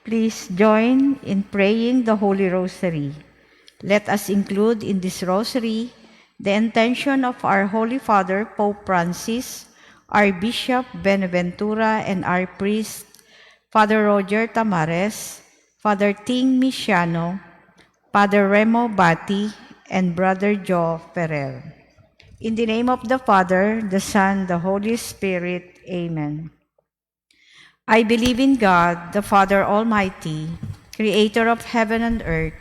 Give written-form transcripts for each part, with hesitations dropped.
Please join in praying the Holy Rosary. Let us include in this rosary the intention of our Holy Father, Pope Francis, our Bishop Benaventura, and our priest, Father Roger Tamares, Father Ting Misiano, Father Remo Bati, and Brother Joe Ferrer. In the name of the Father, the Son, the Holy Spirit. Amen. I believe in God, the Father Almighty, creator of heaven and earth,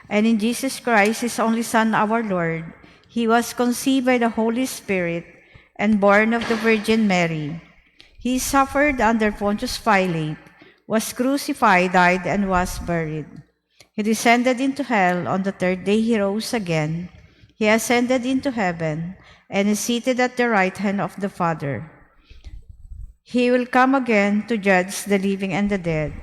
and in Jesus Christ, his only Son, our Lord. He was conceived by the Holy Spirit and born of the Virgin Mary. He suffered under Pontius Pilate, was crucified, died, and was buried. He descended into hell. On the third day he rose again. He ascended into heaven and is seated at the right hand of the Father. He will come again to judge the living and the dead.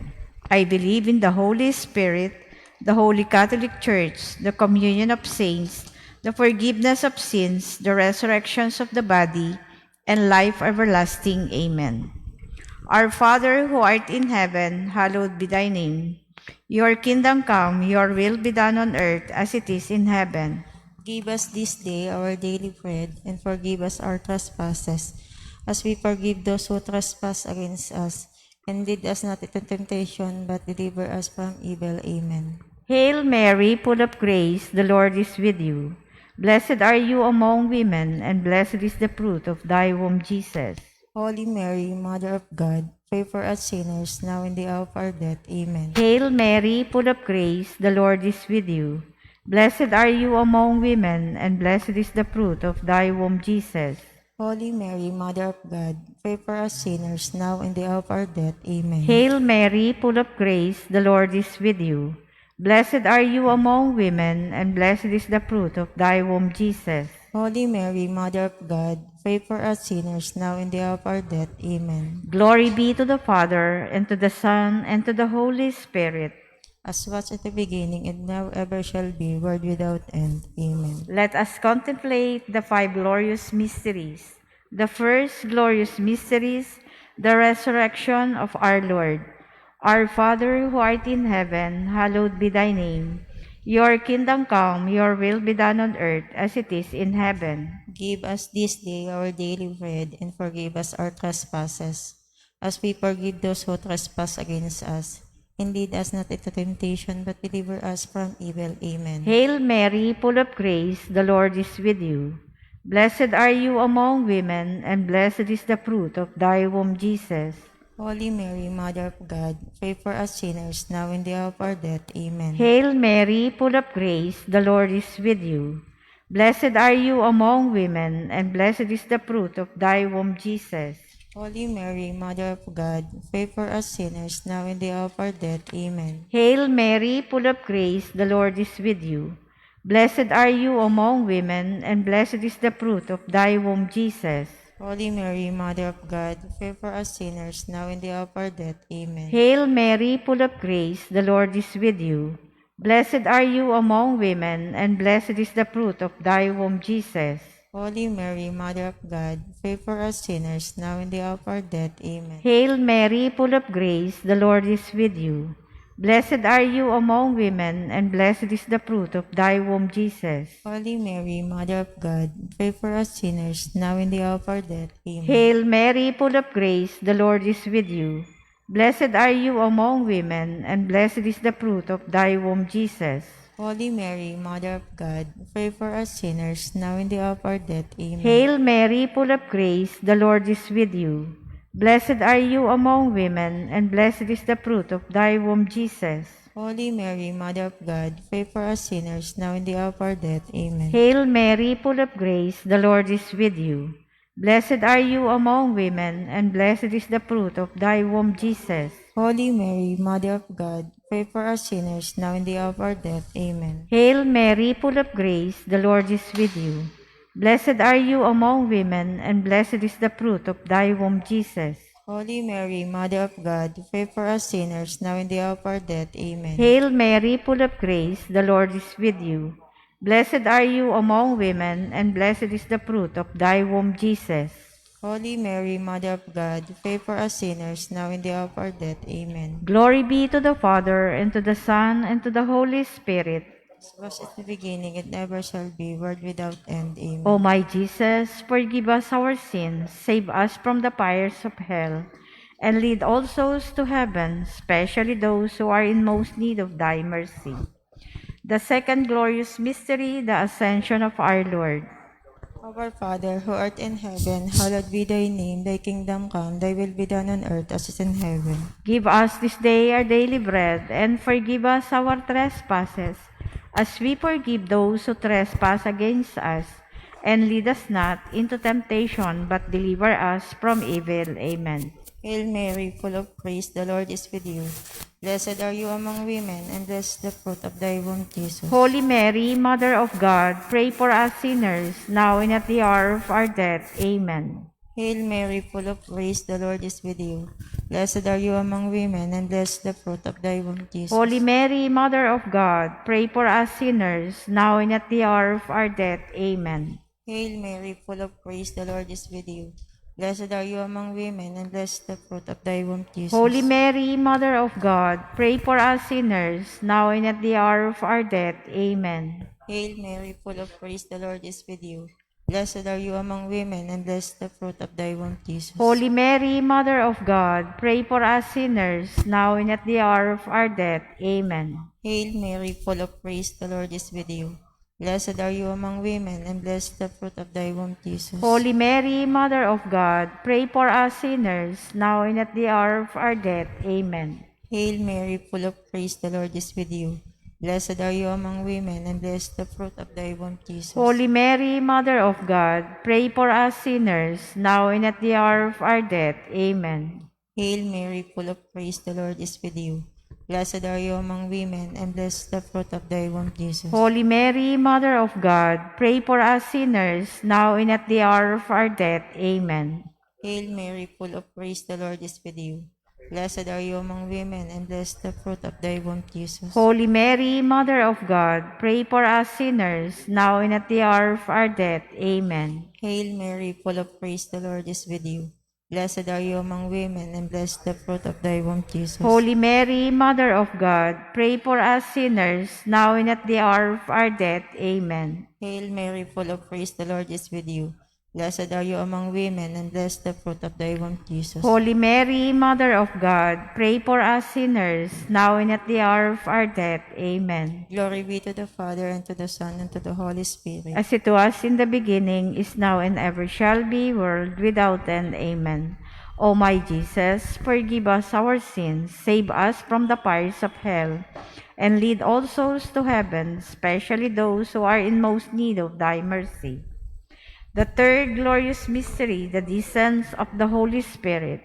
I believe in the Holy Spirit, the Holy Catholic Church, the communion of saints, the forgiveness of sins, the resurrections of the body, and life everlasting. Amen. Our Father who art in heaven, hallowed be thy name. Your kingdom come, your will be done on earth as it is in heaven. Give us this day our daily bread, and forgive us our trespasses, as we forgive those who trespass against us. And lead us not into temptation, but deliver us from evil. Amen. Hail Mary, full of grace, the Lord is with you. Blessed are you among women, and blessed is the fruit of thy womb, Jesus. Holy Mary, Mother of God, pray for us sinners, now and the hour of our death. Amen. Hail Mary, full of grace, the Lord is with you. Blessed are you among women, and blessed is the fruit of thy womb, Jesus. Holy Mary, Mother of God, pray for us sinners, now and the hour of our death. Amen. Hail Mary, full of grace, the Lord is with you. Blessed are you among women, and blessed is the fruit of thy womb, Jesus. Holy Mary, Mother of God, pray for us sinners, now and the hour of our death. Amen. Glory be to the Father, and to the Son, and to the Holy Spirit. As was at the beginning, and now ever shall be, world without end. Amen. Let us contemplate the five glorious mysteries. The first glorious mystery is the resurrection of our Lord. Our Father who art in heaven, hallowed be thy name. Your kingdom come, your will be done on earth as it is in heaven. Give us this day our daily bread, and forgive us our trespasses, as we forgive those who trespass against us. And lead us not into temptation, but deliver us from evil. Amen. Hail Mary, full of grace, the Lord is with you. Blessed are you among women, and blessed is the fruit of thy womb, Jesus. Holy Mary, Mother of God, pray for us sinners, now and the hour of our death. Amen. Hail Mary, full of grace, the Lord is with you. Blessed are you among women, and blessed is the fruit of thy womb, Jesus. Holy Mary, Mother of God, pray for us sinners, now and the hour of our death. Amen. Hail Mary, full of grace, the Lord is with you. Blessed are you among women, and blessed is the fruit of thy womb, Jesus. Holy Mary, Mother of God, pray for us sinners, now and the hour of our death. Amen. Hail Mary, full of grace, the Lord is with you. Blessed are you among women, and blessed is the fruit of thy womb, Jesus. Holy Mary, Mother of God, pray for us sinners, now and the hour of our death. Amen. Hail Mary, full of grace, the Lord is with you. Blessed are you among women, and blessed is the fruit of thy womb, Jesus. Holy Mary, Mother of God, pray for us sinners, now and the hour of our death. Amen. Hail Mary, full of grace, the Lord is with you. Blessed are you among women, and blessed is the fruit of thy womb, Jesus. Holy Mary, Mother of God, pray for us sinners, now and the hour of our death. Amen. Hail Mary, full of grace, the Lord is with you. Blessed are you among women, and blessed is the fruit of thy womb, Jesus. Holy Mary, Mother of God, pray for us sinners, now and the hour of our death. Amen. Hail Mary, full of grace, the Lord is with you. Blessed are you among women, and blessed is the fruit of thy womb, Jesus. Holy Mary, Mother of God, pray for us sinners, now and the hour of our death. Amen. Hail Mary, full of grace, the Lord is with you. Blessed are you among women, and blessed is the fruit of thy womb, Jesus. Holy Mary, Mother of God, pray for us sinners, now and the hour of our death. Amen. Hail Mary, full of grace, the Lord is with you. Blessed are you among women, and blessed is the fruit of thy womb, Jesus. Holy Mary, Mother of God, pray for us sinners, now and the hour of our death. Amen. Glory be to the Father, and to the Son, and to the Holy Spirit. As was in the beginning, and ever shall be, world without end. O Amen. my Jesus, forgive us our sins, save us from the fires of hell, and lead all souls to heaven, especially those who are in most need of thy mercy. The second glorious mystery, the Ascension of our Lord. Our Father, who art in heaven, hallowed be thy name. Thy kingdom come, thy will be done on earth as it is in heaven. Give us this day our daily bread, and forgive us our trespasses, as we forgive those who trespass against us. And lead us not into temptation, but deliver us from evil. Amen. Hail Mary, full of grace, the Lord is with you. Blessed are you among women, and blessed the fruit of thy womb, Jesus. Holy Mary, Mother of God, pray for us sinners, now and at the hour of our death. Amen. Hail Mary, full of grace, the Lord is with you. Blessed are you among women, and blessed the fruit of thy womb, Jesus. Holy Mary, Mother of God, pray for us sinners, now and at the hour of our death. Amen. Hail Mary, full of grace, the Lord is with you. Blessed are you among women, and blessed the fruit of thy womb, Jesus. Holy Mary, Mother of God, pray for us sinners, now and at the hour of our death. Amen. Hail Mary, full of grace, the Lord is with you. Blessed are you among women, and blessed the fruit of thy womb, Jesus. Holy Mary, Mother of God, pray for us sinners, now and at the hour of our death. Amen. Hail Mary, full of grace, the Lord is with you. Blessed are you among women, and blessed the fruit of thy womb, Jesus. Holy Mary, Mother of God, pray for us sinners, now and at the hour of our death. Amen. Hail Mary, full of grace, the Lord is with you. Blessed are you among women, and blessed the fruit of thy womb, Jesus. Holy Mary, Mother of God, pray for us sinners, now and at the hour of our death. Amen. Hail Mary, full of grace, the Lord is with you. Blessed are you among women, and blessed the fruit of thy womb, Jesus. Holy Mary, Mother of God, pray for us sinners, now and at the hour of our death. Amen. Hail Mary, full of grace, the Lord is with you. Blessed are you among women, and blessed the fruit of thy womb, Jesus. Holy Mary, Mother of God, pray for us sinners, now and at the hour of our death. Amen. Hail Mary, full of grace, the Lord is with you. Blessed are you among women, and blessed the fruit of thy womb, Jesus. Holy Mary, Mother of God, pray for us sinners, now and at the hour of our death. Amen. Hail Mary, full of grace, the Lord is with you. Blessed are you among women, and blessed the fruit of thy womb, Jesus. Holy Mary, Mother of God, pray for us sinners, now and at the hour of our death. Amen. Glory be to the Father, and to the Son, and to the Holy Spirit. As it was in the beginning, is now, and ever shall be, world without end. Amen. O my Jesus, forgive us our sins, save us from the fires of hell, and lead all souls to heaven, especially those who are in most need of thy mercy. The third glorious mystery, the descent of the Holy Spirit.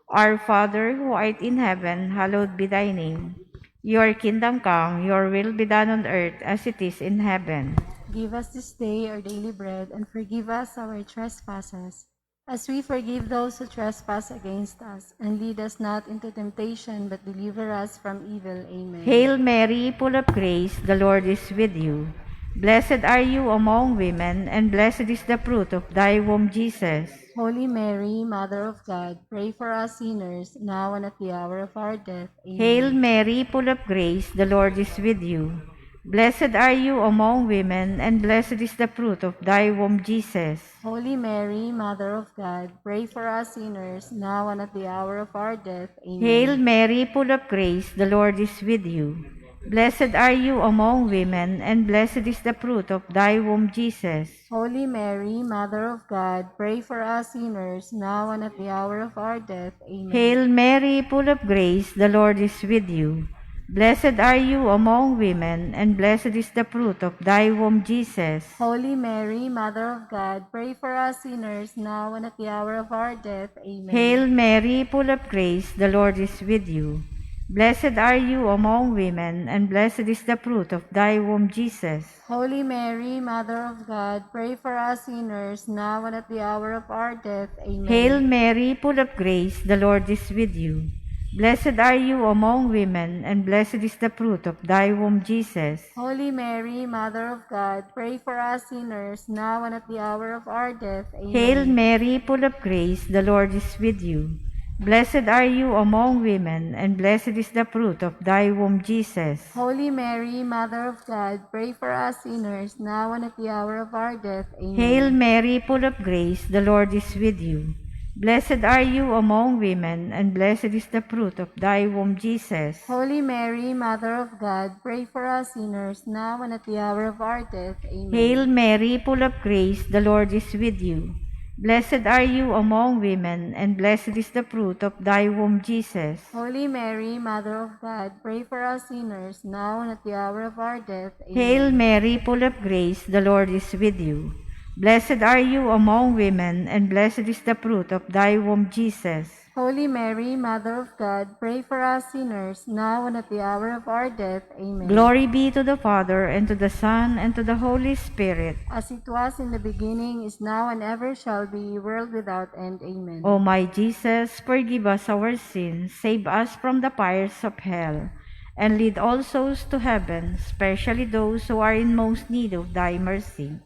Our Father, who art in heaven, hallowed be thy name. Your kingdom come, your will be done on earth as it is in heaven. Give us this day our daily bread, and forgive us our trespasses, as we forgive those who trespass against us. And lead us not into temptation, but deliver us from evil. Amen. Hail Mary, full of grace, the Lord is with you. Blessed are you among women, and blessed is the fruit of thy womb, Jesus. Holy Mary, Mother of God, pray for us sinners, now and at the hour of our death. Amen. Hail Mary, full of grace, the Lord is with you. Blessed are you among women, and blessed is the fruit of thy womb, Jesus. Holy Mary, Mother of God, pray for us sinners, now and at the hour of our death. Amen. Hail Mary, full of grace, the Lord is with you. Blessed are you among women, and blessed is the fruit of thy womb, Jesus. Holy Mary, Mother of God, pray for us sinners, now and at the hour of our death. Amen. Hail Mary, full of grace, the Lord is with you. Blessed are you among women, and blessed is the fruit of thy womb, Jesus. Holy Mary, Mother of God, pray for us sinners, now and at the hour of our death. Amen. Hail Mary, full of grace, the Lord is with you. Blessed are you among women, and blessed is the fruit of thy womb, Jesus. Holy Mary, Mother of God, pray for us sinners, now and at the hour of our death. Amen. Hail Mary, full of grace, the Lord is with you. Blessed are you among women, and blessed is the fruit of thy womb, Jesus. Holy Mary, Mother of God, pray for us sinners, now and at the hour of our death. Amen. Hail Mary, full of grace, the Lord is with you. Blessed are you among women, and blessed is the fruit of thy womb, Jesus. Holy Mary, Mother of God, pray for us sinners, now and at the hour of our death. Amen. Hail Mary, full of grace, the Lord is with you. Blessed are you among women, and blessed is the fruit of thy womb, Jesus. Holy Mary, Mother of God, pray for us sinners, now and at the hour of our death. Amen. Hail Mary, full of grace, the Lord is with you. Blessed are you among women, and blessed is the fruit of thy womb, Jesus. Holy Mary, Mother of God, pray for us sinners, now and at the hour of our death. Amen. Hail Mary, full of grace, the Lord is with you. Blessed are you among women, and blessed is the fruit of thy womb, Jesus. Holy Mary, Mother of God, pray for us sinners, now and at the hour of our death. Amen. Glory be to the Father, and to the Son, and to the Holy Spirit. As it was in the beginning, is now, and ever shall be, world without end. Amen. O my Jesus, forgive us our sins, save us from the fires of hell, and lead all souls to heaven, especially those who are in most need of thy mercy.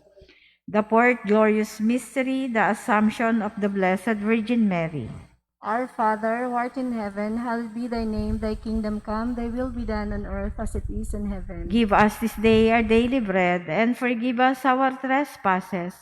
The fourth glorious mystery, the Assumption of the Blessed Virgin Mary. Our Father, who art in heaven, hallowed be thy name. Thy kingdom come, thy will be done on earth as it is in heaven. Give us this day our daily bread, and forgive us our trespasses,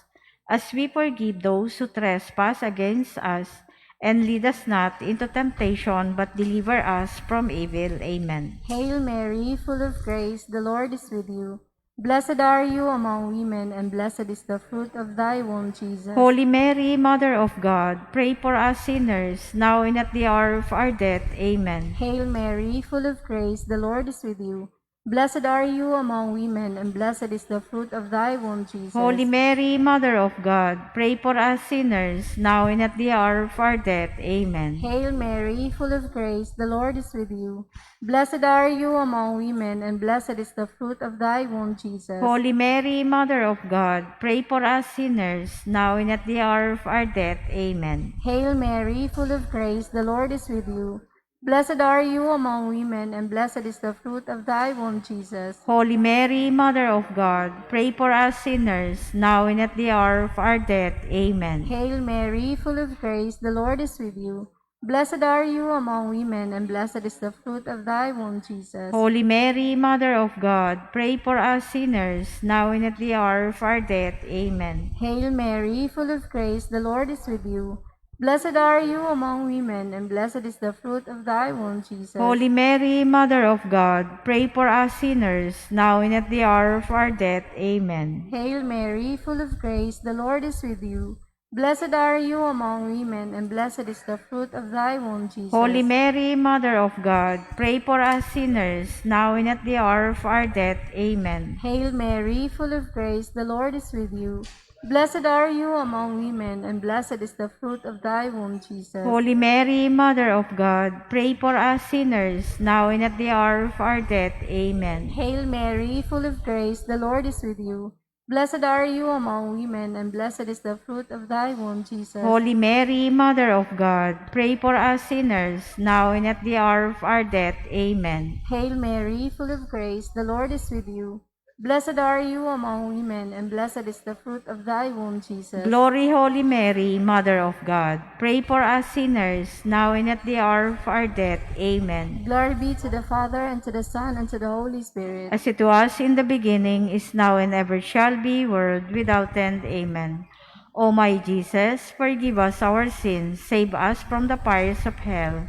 as we forgive those who trespass against us. And lead us not into temptation, but deliver us from evil. Amen. Hail Mary, full of grace, the Lord is with you. Blessed are you among women, and blessed is the fruit of thy womb, Jesus. Holy Mary, Mother of God, pray for us sinners, now and at the hour of our death. Amen. Hail Mary, full of grace, the Lord is with you. Blessed are you among women, and blessed is the fruit of thy womb, Jesus. Holy Mary, Mother of God, pray for us sinners, now and at the hour of our death. Amen. Hail Mary, full of grace, the Lord is with you. Blessed are you among women, and blessed is the fruit of thy womb, Jesus. Holy Mary, Mother of God, pray for us sinners, now and at the hour of our death. Amen. Hail Mary, full of grace, the Lord is with you. Blessed are you among women, and blessed is the fruit of thy womb, Jesus. Holy Mary, Mother of God, pray for us sinners, now and at the hour of our death. Amen. Hail Mary, full of grace, the Lord is with you. Blessed are you among women, and blessed is the fruit of thy womb, Jesus. Holy Mary, Mother of God, pray for us sinners, now and at the hour of our death. Amen. Hail Mary, full of grace, the Lord is with you. Blessed are you among women, and blessed is the fruit of thy womb, Jesus. Holy Mary, Mother of God, pray for us sinners, now and at the hour of our death. Amen. Hail Mary, full of grace, the Lord is with you. Blessed are you among women, and blessed is the fruit of thy womb, Jesus. Holy Mary, Mother of God, pray for us sinners, now and at the hour of our death. Amen. Hail Mary, full of grace, the Lord is with you. Blessed are you among women, and blessed is the fruit of thy womb, Jesus. Holy Mary, Mother of God, pray for us sinners, now and at the hour of our death. Amen. Hail Mary, full of grace, the Lord is with you. Blessed are you among women, and blessed is the fruit of thy womb, Jesus. Holy Mary, Mother of God, pray for us sinners, now and at the hour of our death. Amen. Hail Mary, full of grace, the Lord is with you. Blessed are you among women, and blessed is the fruit of thy womb, Jesus. Glory, Holy Mary, Mother of God, pray for us sinners, now and at the hour of our death. Amen. Glory be to the Father, and to the Son, and to the Holy Spirit. As it was in the beginning, is now, and ever shall be, world without end. Amen. O my Jesus, forgive us our sins, save us from the fires of hell,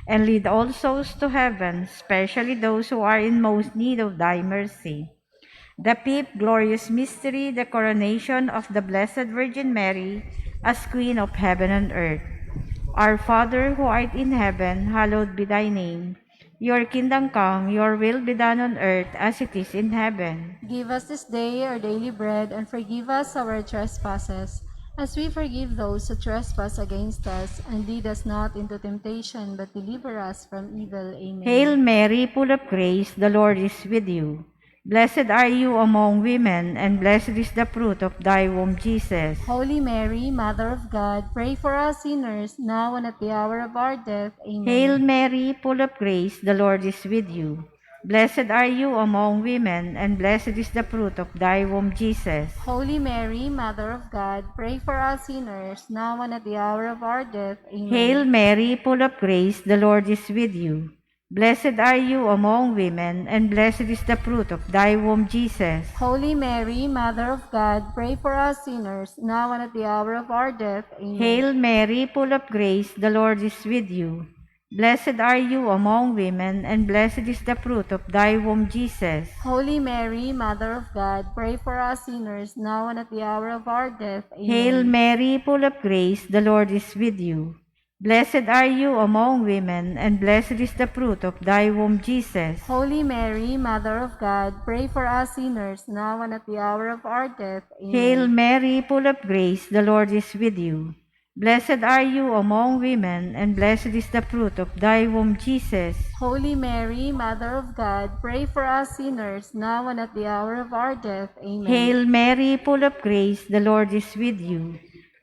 and lead all souls to heaven, especially those who are in most need of thy mercy. The fifth glorious mystery, the coronation of the Blessed Virgin Mary as Queen of heaven and earth. Our Father, who art in heaven, hallowed be thy name. Your kingdom come, your will be done on earth as it is in heaven. Give us this day our daily bread, and forgive us our trespasses, as we forgive those who trespass against us. And lead us not into temptation, but deliver us from evil. Amen. Hail Mary, full of grace, the Lord is with you. Blessed are you among women, and blessed is the fruit of thy womb, Jesus. Holy Mary, Mother of God, pray for us sinners, now and at the hour of our death. Amen. Hail Mary, full of grace, the Lord is with you. Blessed are you among women, and blessed is the fruit of thy womb, Jesus. Holy Mary, Mother of God, pray for us sinners, now and at the hour of our death. Amen. Hail Mary, full of grace, the Lord is with you. Blessed are you among women, and blessed is the fruit of thy womb, Jesus. Holy Mary, Mother of God, pray for us sinners, now and at the hour of our death. Amen. Hail Mary, full of grace, the Lord is with you. Blessed are you among women, and blessed is the fruit of thy womb, Jesus. Holy Mary, Mother of God, pray for us sinners, now and at the hour of our death. Amen. Hail Mary, full of grace, the Lord is with you. Blessed are you among women, and blessed is the fruit of thy womb, Jesus. Holy Mary, Mother of God, pray for us sinners, now and at the hour of our death. Amen. Hail Mary, full of grace, the Lord is with you. Blessed are you among women, and blessed is the fruit of thy womb, Jesus. Holy Mary, Mother of God, pray for us sinners, now and at the hour of our death. Amen. Hail Mary, full of grace, the Lord is with you.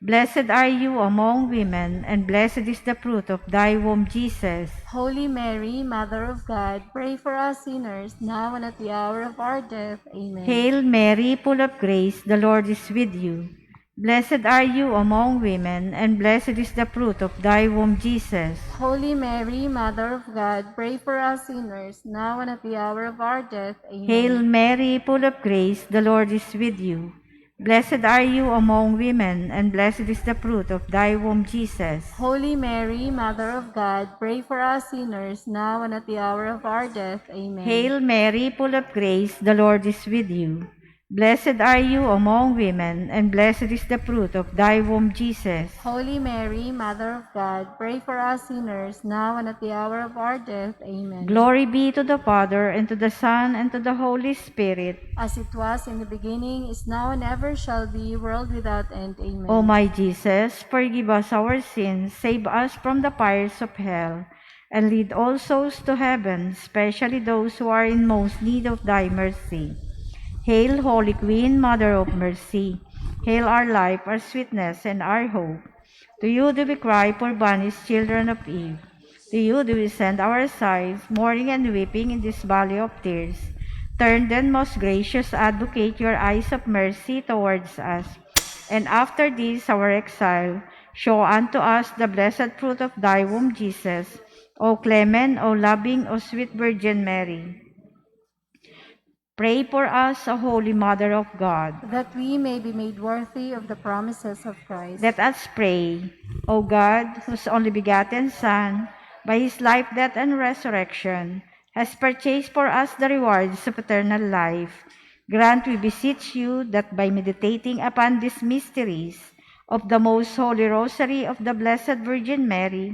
Blessed are you among women, and blessed is the fruit of thy womb, Jesus. Holy Mary, Mother of God, pray for us sinners, now and at the hour of our death. Amen. Hail Mary, full of grace, the Lord is with you. Blessed are you among women, and blessed is the fruit of thy womb, Jesus. Holy Mary, Mother of God, pray for us sinners, now and at the hour of our death. Amen. Hail Mary, full of grace, the Lord is with you. Blessed are you among women, and blessed is the fruit of thy womb, Jesus. Holy Mary, Mother of God, pray for us sinners, now and at the hour of our death. Amen. Hail Mary, full of grace, the Lord is with you. Blessed are you among women, and blessed is the fruit of thy womb, Jesus. Holy Mary, Mother of God, pray for us sinners, now and at the hour of our death. Amen. Glory be to the Father, and to the Son, and to the Holy Spirit. As it was in the beginning, is now, and ever shall be, world without end. Amen. O my Jesus, forgive us our sins, save us from the fires of hell, and lead all souls to heaven, especially those who are in most need of thy mercy. Hail, Holy Queen, Mother of Mercy. Hail our life, our sweetness, and our hope. To you do we cry, poor banished children of Eve. To you do we send our sighs, mourning and weeping in this valley of tears. Turn then, most gracious Advocate, your eyes of mercy towards us, and after this our exile, show unto us the blessed fruit of thy womb, Jesus. O clement, O loving, O sweet Virgin Mary. Pray for us, O Holy Mother of God. that we may be made worthy of the promises of Christ. Let us pray. O God, whose only begotten Son, by his life, death, and resurrection, has purchased for us the rewards of eternal life, grant, we beseech you, that by meditating upon these mysteries of the most holy rosary of the Blessed Virgin Mary,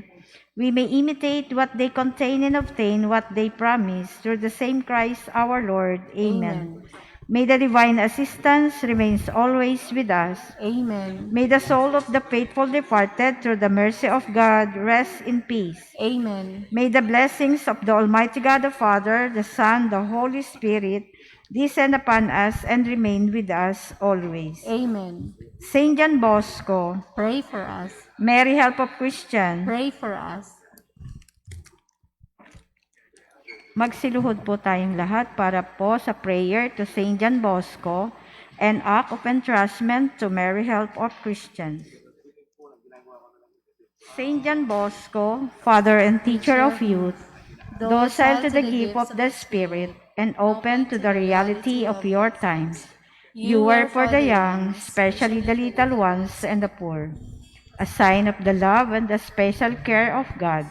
we may imitate what they contain and obtain what they promise, through the same Christ our Lord. Amen. May the divine assistance remains always with us. Amen. May the soul of the faithful departed, through the mercy of God, rest in peace. Amen. May the blessings of the Almighty God, the Father, the Son, the Holy Spirit, descend upon us and remain with us always. Amen. Saint John Bosco, Pray for us. Mary, help of Christian, Pray for us. magsiluhod po tayong lahat para po sa prayer to Saint John Bosco and act of entrustment to Mary, help of Christians. Saint John Bosco, Father and Teacher of youth, docile to the gift of the Spirit, and open to the reality of your times. You were for the young, especially the little ones and the poor, a sign of the love and the special care of God.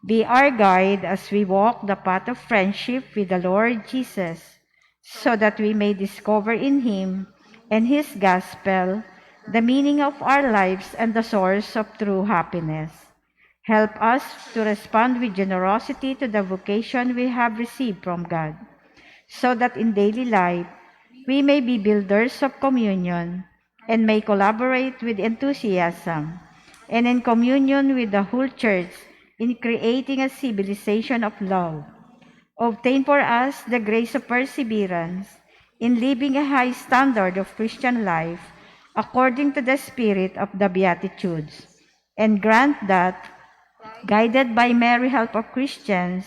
Be our guide as we walk the path of friendship with the Lord Jesus, so that we may discover in Him and His gospel the meaning of our lives and the source of true happiness. Help us to respond with generosity to the vocation we have received from God, so that in daily life we may be builders of communion and may collaborate with enthusiasm and in communion with the whole Church in creating a civilization of love. Obtain for us the grace of perseverance in living a high standard of Christian life according to the spirit of the Beatitudes, and grant that, guided by Mary, help of Christians,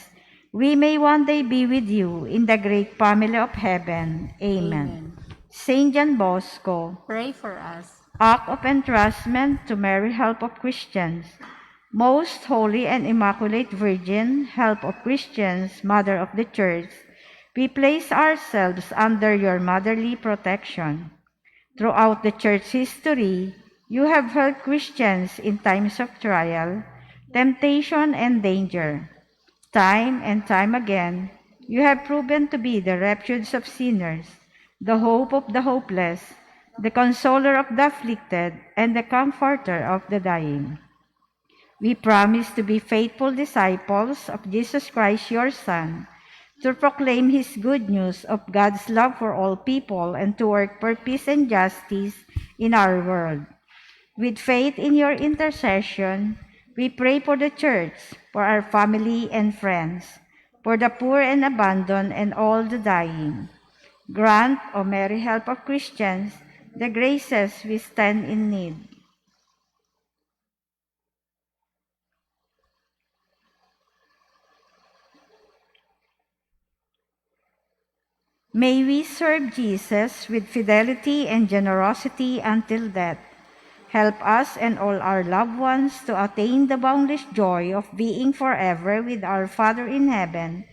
we may one day be with you in the great family of heaven. Amen. Saint John Bosco, Pray for us. act of entrustment to Mary, help of Christians. Most Holy and Immaculate Virgin, help of Christians, Mother of the Church, we place ourselves under your motherly protection. Throughout the Church history, you have helped Christians in times of trial, temptation, and danger. Time and time again, you have proven to be the refuge of sinners, the hope of the hopeless, the consoler of the afflicted, and the comforter of the dying. We promise to be faithful disciples of Jesus Christ, your Son, to proclaim his good news of God's love for all people and to work for peace and justice in our world. With faith in your intercession, we pray for the Church, for our family and friends, for the poor and abandoned and all the dying. Grant, O Mary, help of Christians, the graces we stand in need. May we serve Jesus with fidelity and generosity until death. Help us and all our loved ones to attain the boundless joy of being forever with our Father in heaven.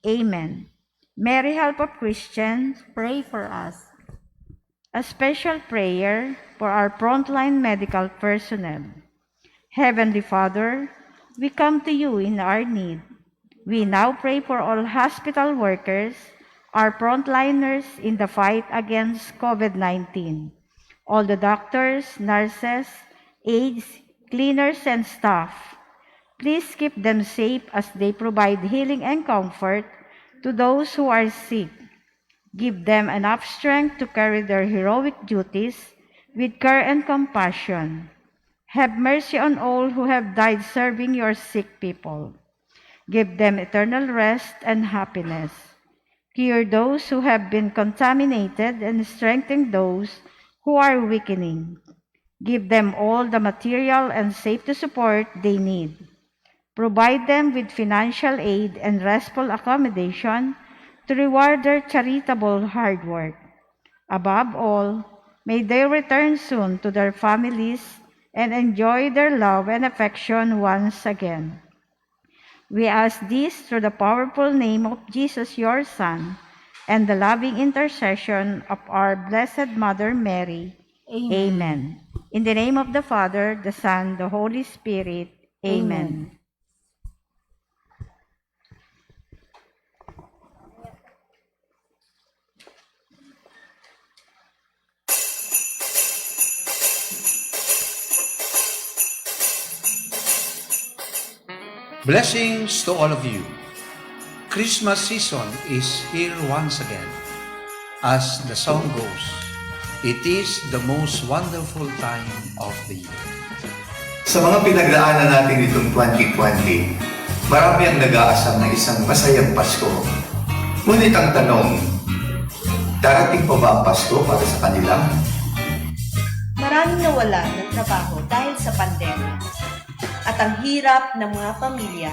Amen. Mary, help of Christians, Pray for us. a special prayer for our frontline medical personnel. Heavenly Father, we come to you in our need. We now pray for all hospital workers, our frontliners in the fight against COVID-19, all the doctors, nurses, aides, cleaners, and staff. Please keep them safe as they provide healing and comfort to those who are sick. Give them enough strength to carry their heroic duties with care and compassion. Have mercy on all who have died serving your sick people. Give them eternal rest and happiness. Cure those who have been contaminated and strengthen those who are weakening. Give them all the material and safety support they need. Provide them with financial aid and restful accommodation to reward their charitable hard work. Above all, may they return soon to their families and enjoy their love and affection once again. We ask this through the powerful name of Jesus, your Son, and the loving intercession of our Blessed Mother Mary. Amen. In the name of the Father, the Son, the Holy Spirit. Amen. Blessings to all of you. Christmas season is here once again. As the song goes, it is the most wonderful time of the year. Sa mga pinagdaanan natin itong 2020, marami ang nag-aasam ng isang masayang Pasko. Ngunit ang tanong, darating pa ba ang Pasko para sa kanila? Maraming nawala ng trabaho dahil sa pandemya at ang hirap ng mga pamilya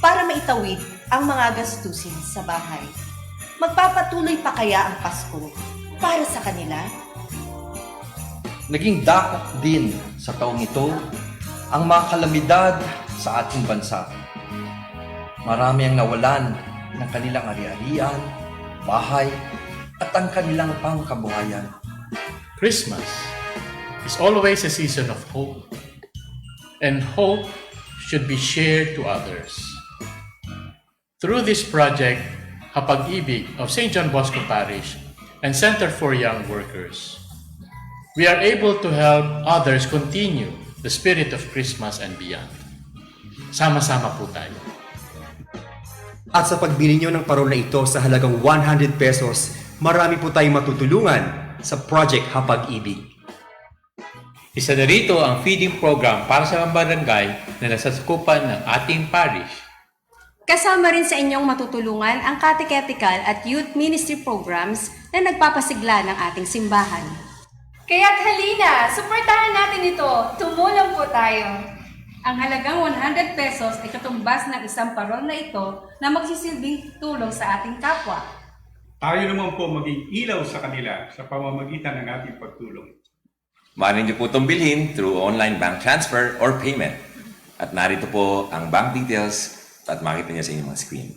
para maitawid ang mga gastusin sa bahay. Magpapatuloy pa kaya ang Pasko para sa kanila? Naging dakot din sa taong ito ang mga kalamidad sa ating bansa. Marami ang nawalan ng kanilang ari-arian, bahay, at ang kanilang pangkabuhayan. Christmas is always a season of hope, and hope should be shared to others. Through this project, Hapag-ibig of St. John Bosco Parish and Center for Young Workers, we are able to help others continue the spirit of Christmas and beyond. Sama-sama po tayo. At sa pagbili nyo ng parol na ito sa halagang 100 pesos, marami po tayong matutulungan sa Project Hapag-ibig. Isa na rito ang feeding program para sa mga barangay na nasasakupan ng ating parish. Kasama rin sa inyong matutulungan ang catechetical at youth ministry programs na nagpapasigla ng ating simbahan. Kaya't halina, suportahan natin ito. Tumulong po tayo. Ang halagang 100 pesos ay katumbas ng isang parol na ito na magsisilbing tulong sa ating kapwa. Tayo naman po maging ilaw sa kanila sa pamamagitan ng ating pagtulong. Maaari niyo po itong bilhin through online bank transfer or payment. At narito po ang bank details at makita niyo sa inyong mga screen.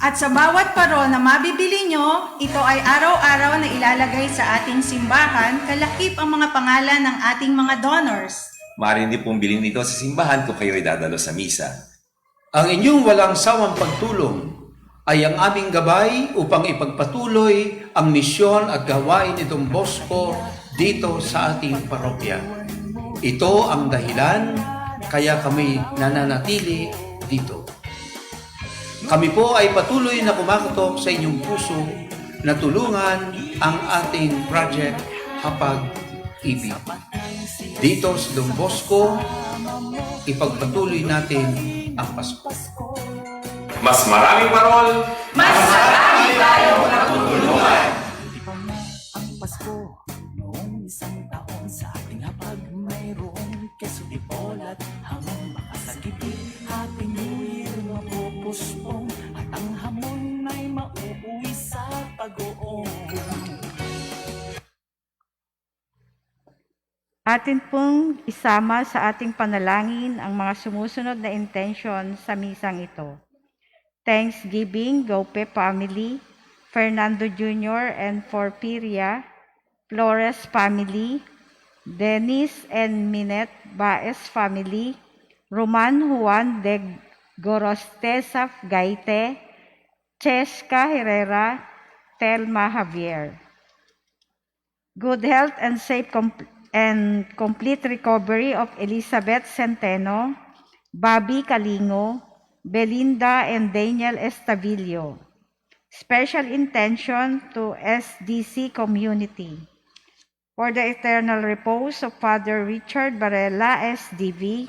At sa bawat parol na mabibili nyo, ito ay araw-araw na ilalagay sa ating simbahan, kalakip ang mga pangalan ng ating mga donors. Maaari din pong bilhin ito sa simbahan kung kayo ay dadalo sa misa. Ang inyong walang sawang pagtulong ay ang aming gabay upang ipagpatuloy ang misyon at gawain ni Don Bosco dito sa ating parokya. Ito ang dahilan kaya kami nananatili dito. Kami po ay patuloy na kumakatok sa inyong puso na tulungan ang ating project Hapag-ibig. Dito sa Don Bosco, ipagpatuloy natin ang Pasko. Mas maraming parol, Mas marami tayong matutulungan. Ang Pasko noong isang taon sa ating hapag mayroong keso di bolat hamon makasagipin Happy New Year mapupuspong at ang hamon ay mauuwi sa pag-uong. Atin pong isama sa ating panalangin ang mga sumusunod na intention sa misang ito. Thanksgiving, Gope family, Fernando Jr. and Porfiria, Flores family, Dennis and Minette Baez family, Roman Juan de Gorostesaf Gaite, Cheska Herrera, Telma Javier. Good health and safe and complete recovery of Elizabeth Centeno, Bobby Calingo, Belinda and Daniel Estavillo. Special intention to SDC community. For the eternal repose of Father Richard Barela, SDV,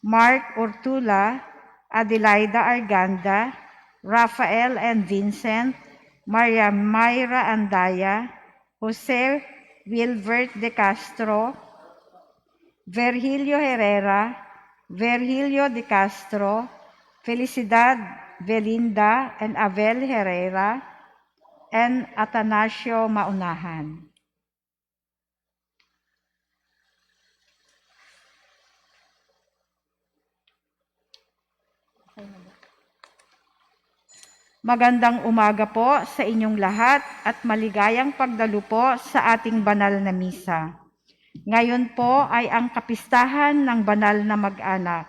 Mark Ortula, Adelaida Arganda, Rafael and Vincent, Maria Mayra Andaya, Jose Wilbert de Castro, Virgilio Herrera, Virgilio de Castro, Felicidad Belinda and Abel Herrera, and Atanasio Maunahan. Magandang umaga po sa inyong lahat at maligayang pagdalo po sa ating banal na misa. Ngayon po ay ang kapistahan ng banal na mag-anak.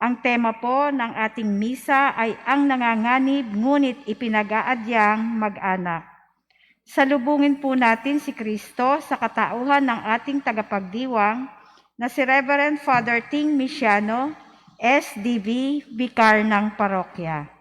Ang tema po ng ating misa ay ang nanganganib ngunit ipinag-aadyang mag-anak. Salubungin po natin si Kristo sa katauhan ng ating tagapagdiwang na si Reverend Father Ting Misiano, SDV, Bikar ng Parokya.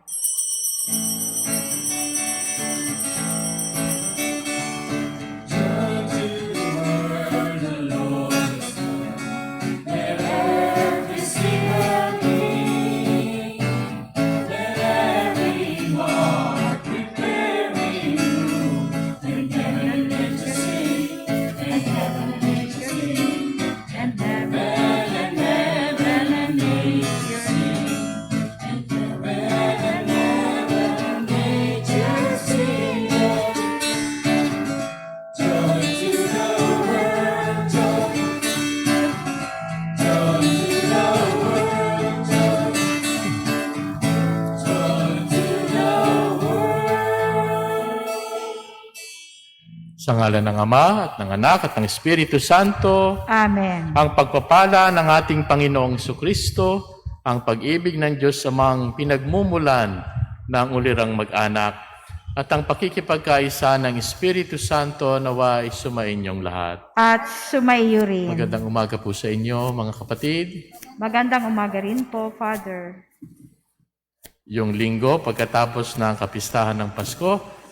Sa ngalan ng Ama at ng Anak at ng Espiritu Santo. Amen. Ang pagpapala ng ating Panginoong Jesucristo, ang pag-ibig ng Diyos amang pinagmumulan ng ulirang mag-anak, at ang pakikipagkaisa ng Espiritu Santo naway sumainyong lahat. At sumaiyo rin. Magandang umaga po sa inyo, mga kapatid. Magandang umaga rin po, Father. Yung linggo, pagkatapos ng kapistahan ng Pasko,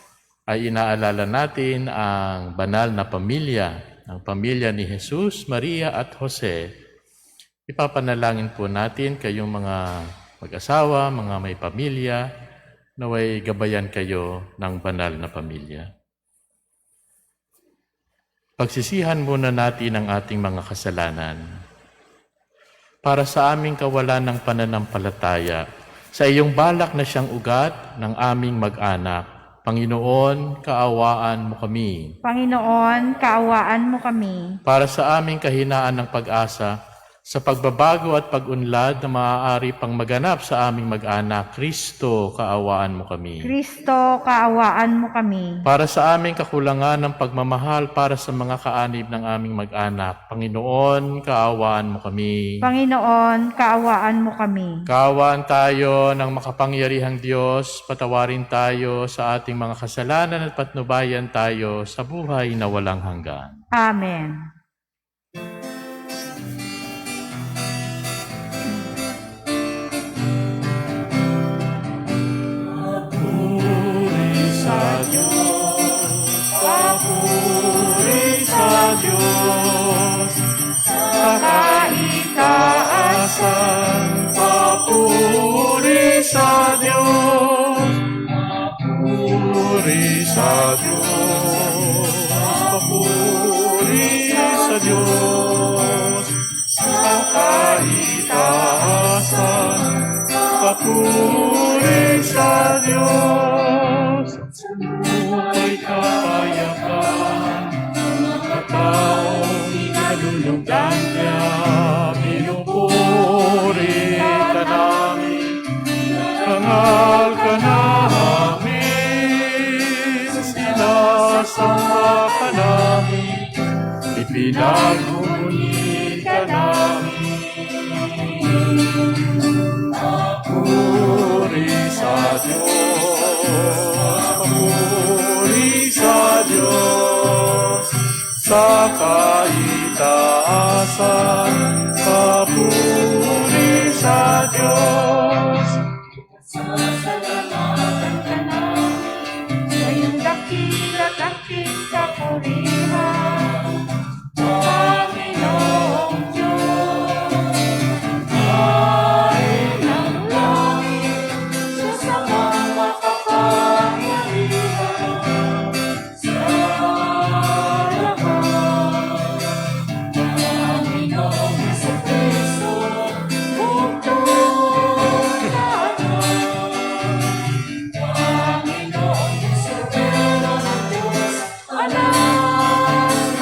ay inaalala natin ang banal na pamilya, ang pamilya ni Jesus, Maria at Jose. Ipapanalangin po natin kayong mga mag-asawa, mga may pamilya, naway gabayan kayo ng banal na pamilya. Pagsisihan muna natin ang ating mga kasalanan. Para sa aming kawalan ng pananampalataya, sa iyong balak na siyang ugat ng aming mag-anak, Panginoon, kaawaan mo kami. Panginoon, kaawaan mo kami. Para sa aming kahinaan ng pag-asa, sa pagbabago at pag-unlad na maaari pang maganap sa aming mag-anak, Kristo, kaawaan mo kami. Kristo, kaawaan mo kami. Para sa aming kakulangan ng pagmamahal para sa mga kaanib ng aming mag-anak, Panginoon, kaawaan mo kami. Panginoon, kaawaan mo kami. Kaawaan tayo ng makapangyarihang Diyos, patawarin tayo sa ating mga kasalanan at patnubayan tayo sa buhay na walang hanggan. Amen. Papuri sa Diyos, sa kaitaasan. Papuri sa Diyos, papuri sa Diyos, papuri sa Diyos, sa kaitaasan. Papuri sa Diyos, buhay kapayapan, mga taong inalulunggan niya, pinupuri ka namin, kangal ka namin, sinasamba ka namin, ipinagmumuni ka namin. Papuri sa Diyos, papuri sa Diyos, sa kaitaasan, papuri sa Diyos. Sasalamatan ka namin, ngayong dakila't aking kapurihan, Panginoong Diyos. Ay ng langit, sa mga makapangyarihan, sa lahat. Panginoong Jesucristo, bugtong lahat. Panginoong Jesucristo ng Diyos, anak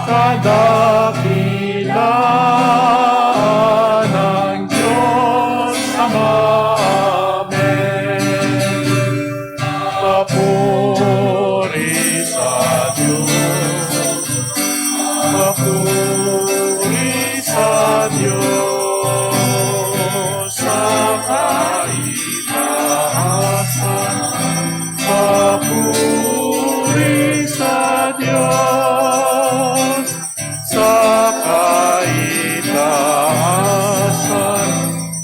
kadakilaan ng Diyos Ama. Amen. Papuri sa Diyos, papuri sa Diyos, sa kaitaasan. Papuri sa Diyos, sa kaitaasan.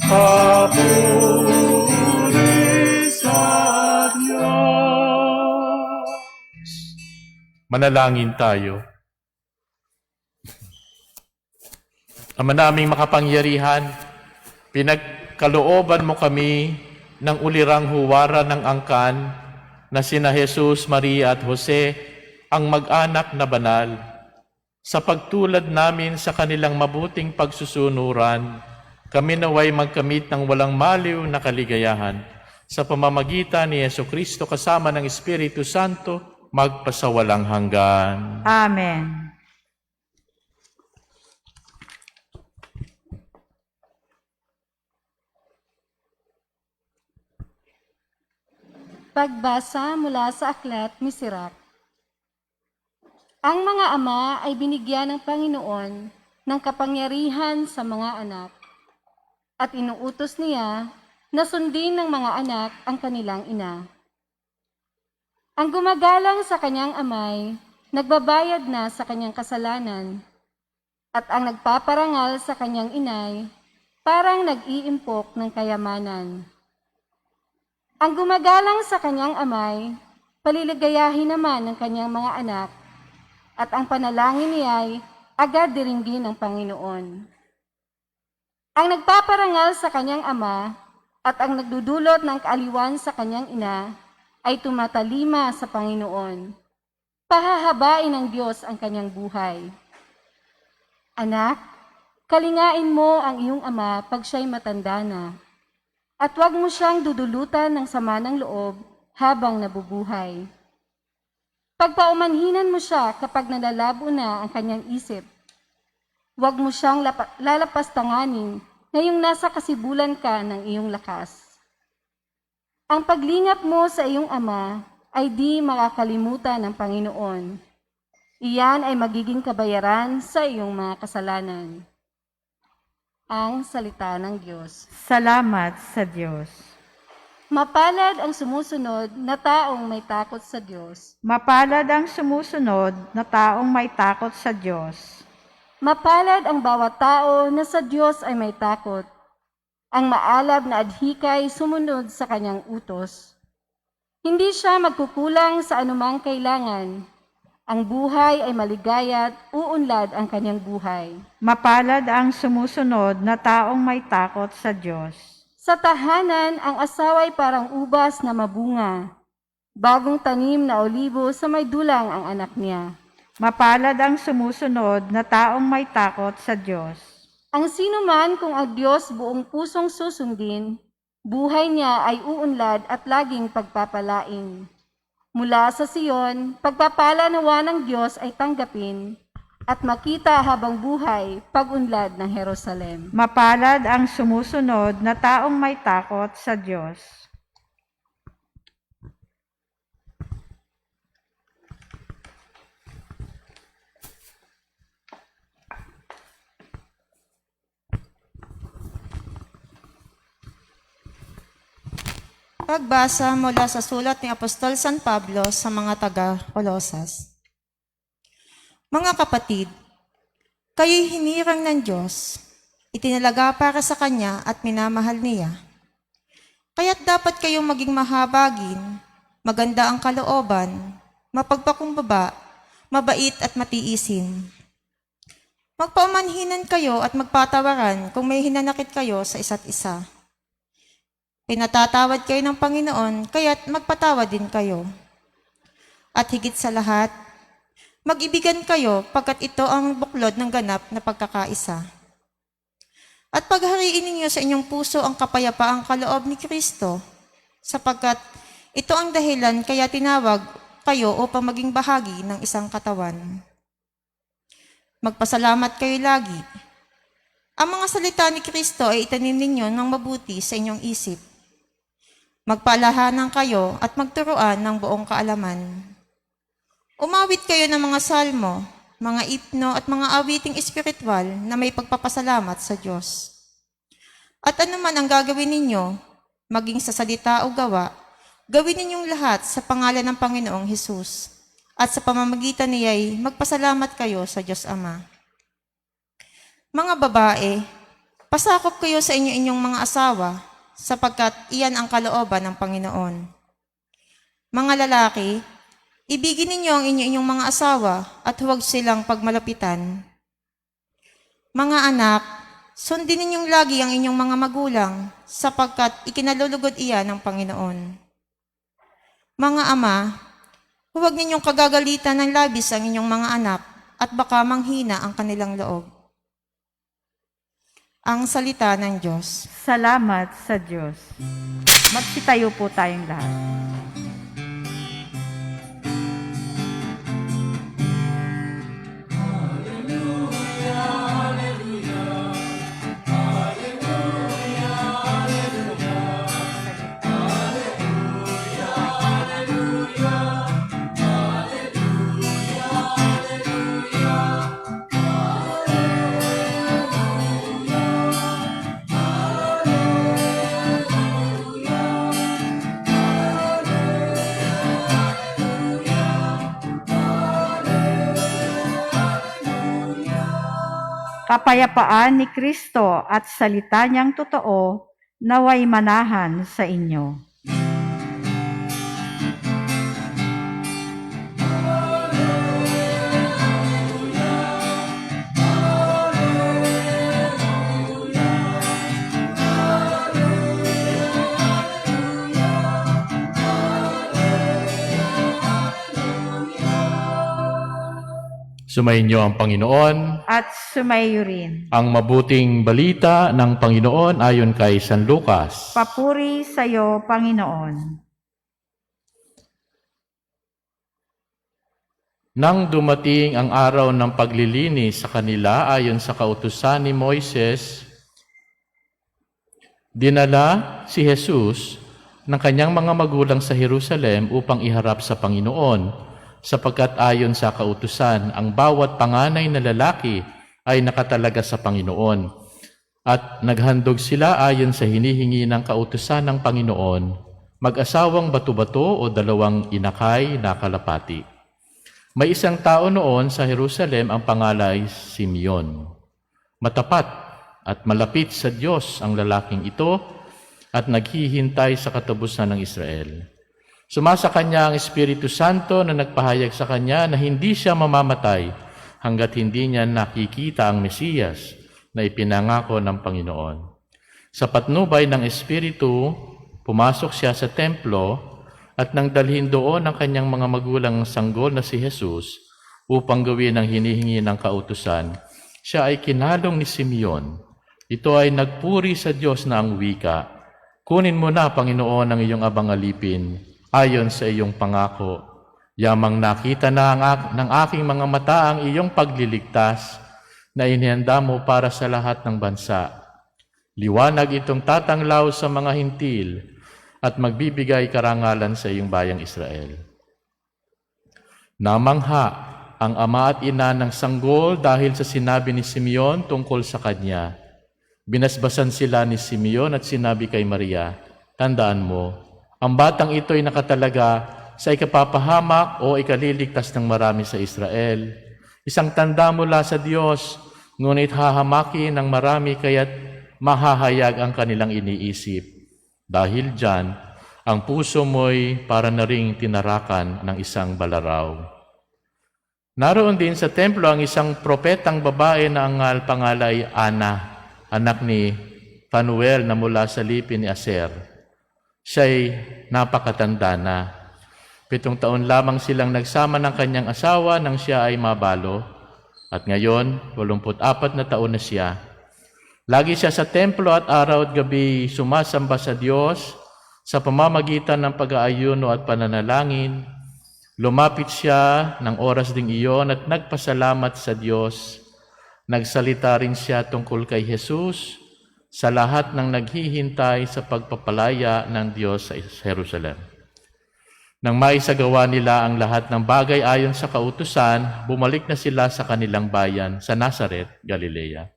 Papuri sa Diyos. Manalangin tayo. Ama naming makapangyarihan, pinagkalooban mo kami ng ulirang huwara ng angkan na sina Jesus, Maria at Jose, ang mag-anak na banal. Sa pagtulad namin sa kanilang mabuting pagsusunuran, kami naway magkamit ng walang maliw na kaligayahan. Sa pamamagitan ni Jesucristo kasama ng Espiritu Santo, magpasawalang hanggan. Amen. Pagbasa mula sa Aklat ni Sirach. Ang mga ama ay binigyan ng Panginoon ng kapangyarihan sa mga anak, at inuutos niya na sundin ng mga anak ang kanilang ina. Ang gumagalang sa kanyang amay, nagbabayad na sa kanyang kasalanan, at ang nagpaparangal sa kanyang inay, parang nag-iimpok ng kayamanan. Ang gumagalang sa kanyang amay, paliligayahin naman ng kanyang mga anak, at ang panalangin niya ay agad diringgin ng Panginoon. Ang nagpaparangal sa kanyang ama at ang nagdudulot ng kaaliwan sa kanyang ina ay tumatalima sa Panginoon. Pahahabain ng Diyos ang kanyang buhay. Anak, kalingain mo ang iyong ama pag siya'y matanda na, at huwag mo siyang dudulutan ng sama ng loob habang nabubuhay. Pagpaumanhinan mo siya kapag nalalabo na ang kanyang isip. Huwag mo siyang lalapastanganin ngayong nasa kasibulan ka ng iyong lakas. Ang paglingap mo sa iyong ama ay di makakalimutan ng Panginoon. Iyan ay magiging kabayaran sa iyong mga kasalanan. Ang salita ng Diyos. Salamat sa Diyos. Mapalad ang sumusunod na taong may takot sa Diyos. Mapalad ang sumusunod na taong may takot sa Diyos. Mapalad ang bawat tao na sa Diyos ay may takot. Ang maalab na adhikay sumunod sa kanyang utos. Hindi siya magkukulang sa anumang kailangan. Ang buhay ay maligaya at uunlad ang kanyang buhay. Mapalad ang sumusunod na taong may takot sa Diyos. Sa tahanan, ang asawa ay parang ubas na mabunga. Bagong tanim na olibo sa may dulang ang anak niya. Mapalad ang sumusunod na taong may takot sa Diyos. Ang sinuman kung ang Diyos buong pusong susundin, buhay niya ay uunlad at laging pagpapalain. Mula sa Siyon, pagpapala nawa ng Diyos ay tanggapin at makita habang buhay pag-unlad ng Jerusalem. Mapalad ang sumusunod na taong may takot sa Diyos. Pagbasa mula sa sulat ni Apostol San Pablo sa mga taga-Colosas. Mga kapatid, kayo'y hinirang ng Diyos, itinalaga para sa Kanya at minamahal niya. Kaya't dapat kayong maging mahabagin, maganda ang kalooban, mapagpakumbaba, mabait at matiisin. Magpaumanhinan kayo at magpatawaran kung may hinanakit kayo sa isa't isa. Pinatatawad kayo ng Panginoon, kaya't magpatawad din kayo. At higit sa lahat, mag-ibigan kayo pagkat ito ang buklod ng ganap na pagkakaisa. At paghariin ninyo sa inyong puso ang kapayapaang kaloob ni Kristo, sapagkat ito ang dahilan kaya tinawag kayo upang maging bahagi ng isang katawan. Magpasalamat kayo lagi. Ang mga salita ni Kristo ay itanim ninyo ng mabuti sa inyong isip. Magpalahanan kayo at magturuan ng buong kaalaman. Umawit kayo ng mga salmo, mga ipno at mga awiting espiritual na may pagpapasalamat sa Diyos. At anuman ang gagawin ninyo, maging sa salita o gawa, gawin ninyong lahat sa pangalan ng Panginoong Hesus. At sa pamamagitan niya'y magpasalamat kayo sa Diyos Ama. Mga babae, pasakop kayo sa inyong mga asawa, sapagkat iyan ang kalooban ng Panginoon. Mga lalaki, ibigin ninyo ang inyong mga asawa at huwag silang pagmalapitan. Mga anak, sundin ninyong lagi ang inyong mga magulang, sapagkat ikinalulugod iyan ng Panginoon. Mga ama, huwag ninyong kagagalitan ng labis ang inyong mga anak, at baka manghina ang kanilang loob. Ang salita ng Diyos. Salamat sa Diyos. Magsitayo po tayong lahat. Kapayapaan ni Kristo at salita niyang totoo naway manahan sa inyo. Sumainyo ang Panginoon. At sumayo rin. Ang mabuting balita ng Panginoon ayon kay San Lucas. Papuri sa iyo, Panginoon. Nang dumating ang araw ng paglilinis sa kanila ayon sa kautusan ni Moises, dinala si Jesus ng kanyang mga magulang sa Jerusalem upang iharap sa Panginoon, sapagkat ayon sa kautusan, ang bawat panganay na lalaki ay nakatalaga sa Panginoon. At naghandog sila ayon sa hinihingi ng kautusan ng Panginoon, mag-asawang bato-bato o dalawang inakay na kalapati. May isang tao noon sa Jerusalem ang pangalay Simeon. Matapat at malapit sa Diyos ang lalaking ito at naghihintay sa katapusan ng Israel. Sumasa kanya ang Espiritu Santo na nagpahayag sa kanya na hindi siya mamamatay hanggat hindi niya nakikita ang Mesiyas na ipinangako ng Panginoon. Sa patnubay ng Espiritu, pumasok siya sa templo at nang dalhin doon ang kanyang mga magulang sanggol na si Jesus upang gawin ang hinihingi ng kautusan, siya ay kinalong ni Simeon. Ito ay nagpuri sa Diyos na ang wika, "Kunin mo na, Panginoon, ang iyong abang alipin, ayon sa iyong pangako. Yamang nakita na ng aking mga mata ang iyong pagliligtas na inihanda mo para sa lahat ng bansa. Liwanag itong tatanglaw sa mga hintil at magbibigay karangalan sa iyong bayang Israel." Namangha ang ama at ina ng sanggol dahil sa sinabi ni Simeon tungkol sa kanya. Binasbasan sila ni Simeon at sinabi kay Maria, "Tandaan mo, ang batang ito ay nakatalaga sa ikapapahamak o ikaliligtas ng marami sa Israel. Isang tanda mula sa Diyos, ngunit hahamaki ng marami kaya't mahahayag ang kanilang iniisip. Dahil dyan, ang puso mo'y para na ring tinarakan ng isang balaraw." Naroon din sa templo ang isang propetang babae na ang pangalay Ana, anak ni Fanuel na mula sa lipi ni Aser. Siya'y napakatanda na. 7 taon lamang silang nagsama ng kanyang asawa nang siya ay mabalo. At ngayon, 84 na taon na siya. Lagi siya sa templo at araw at gabi sumasamba sa Diyos sa pamamagitan ng pag-aayuno at pananalangin. Lumapit siya ng oras ding iyon at nagpasalamat sa Diyos Nagsalita rin siya tungkol kay Jesus sa lahat ng naghihintay sa pagpapalaya ng Diyos sa Jerusalem. Nang maisagawa nila ang lahat ng bagay ayon sa kautusan, bumalik na sila sa kanilang bayan sa Nazaret, Galilea.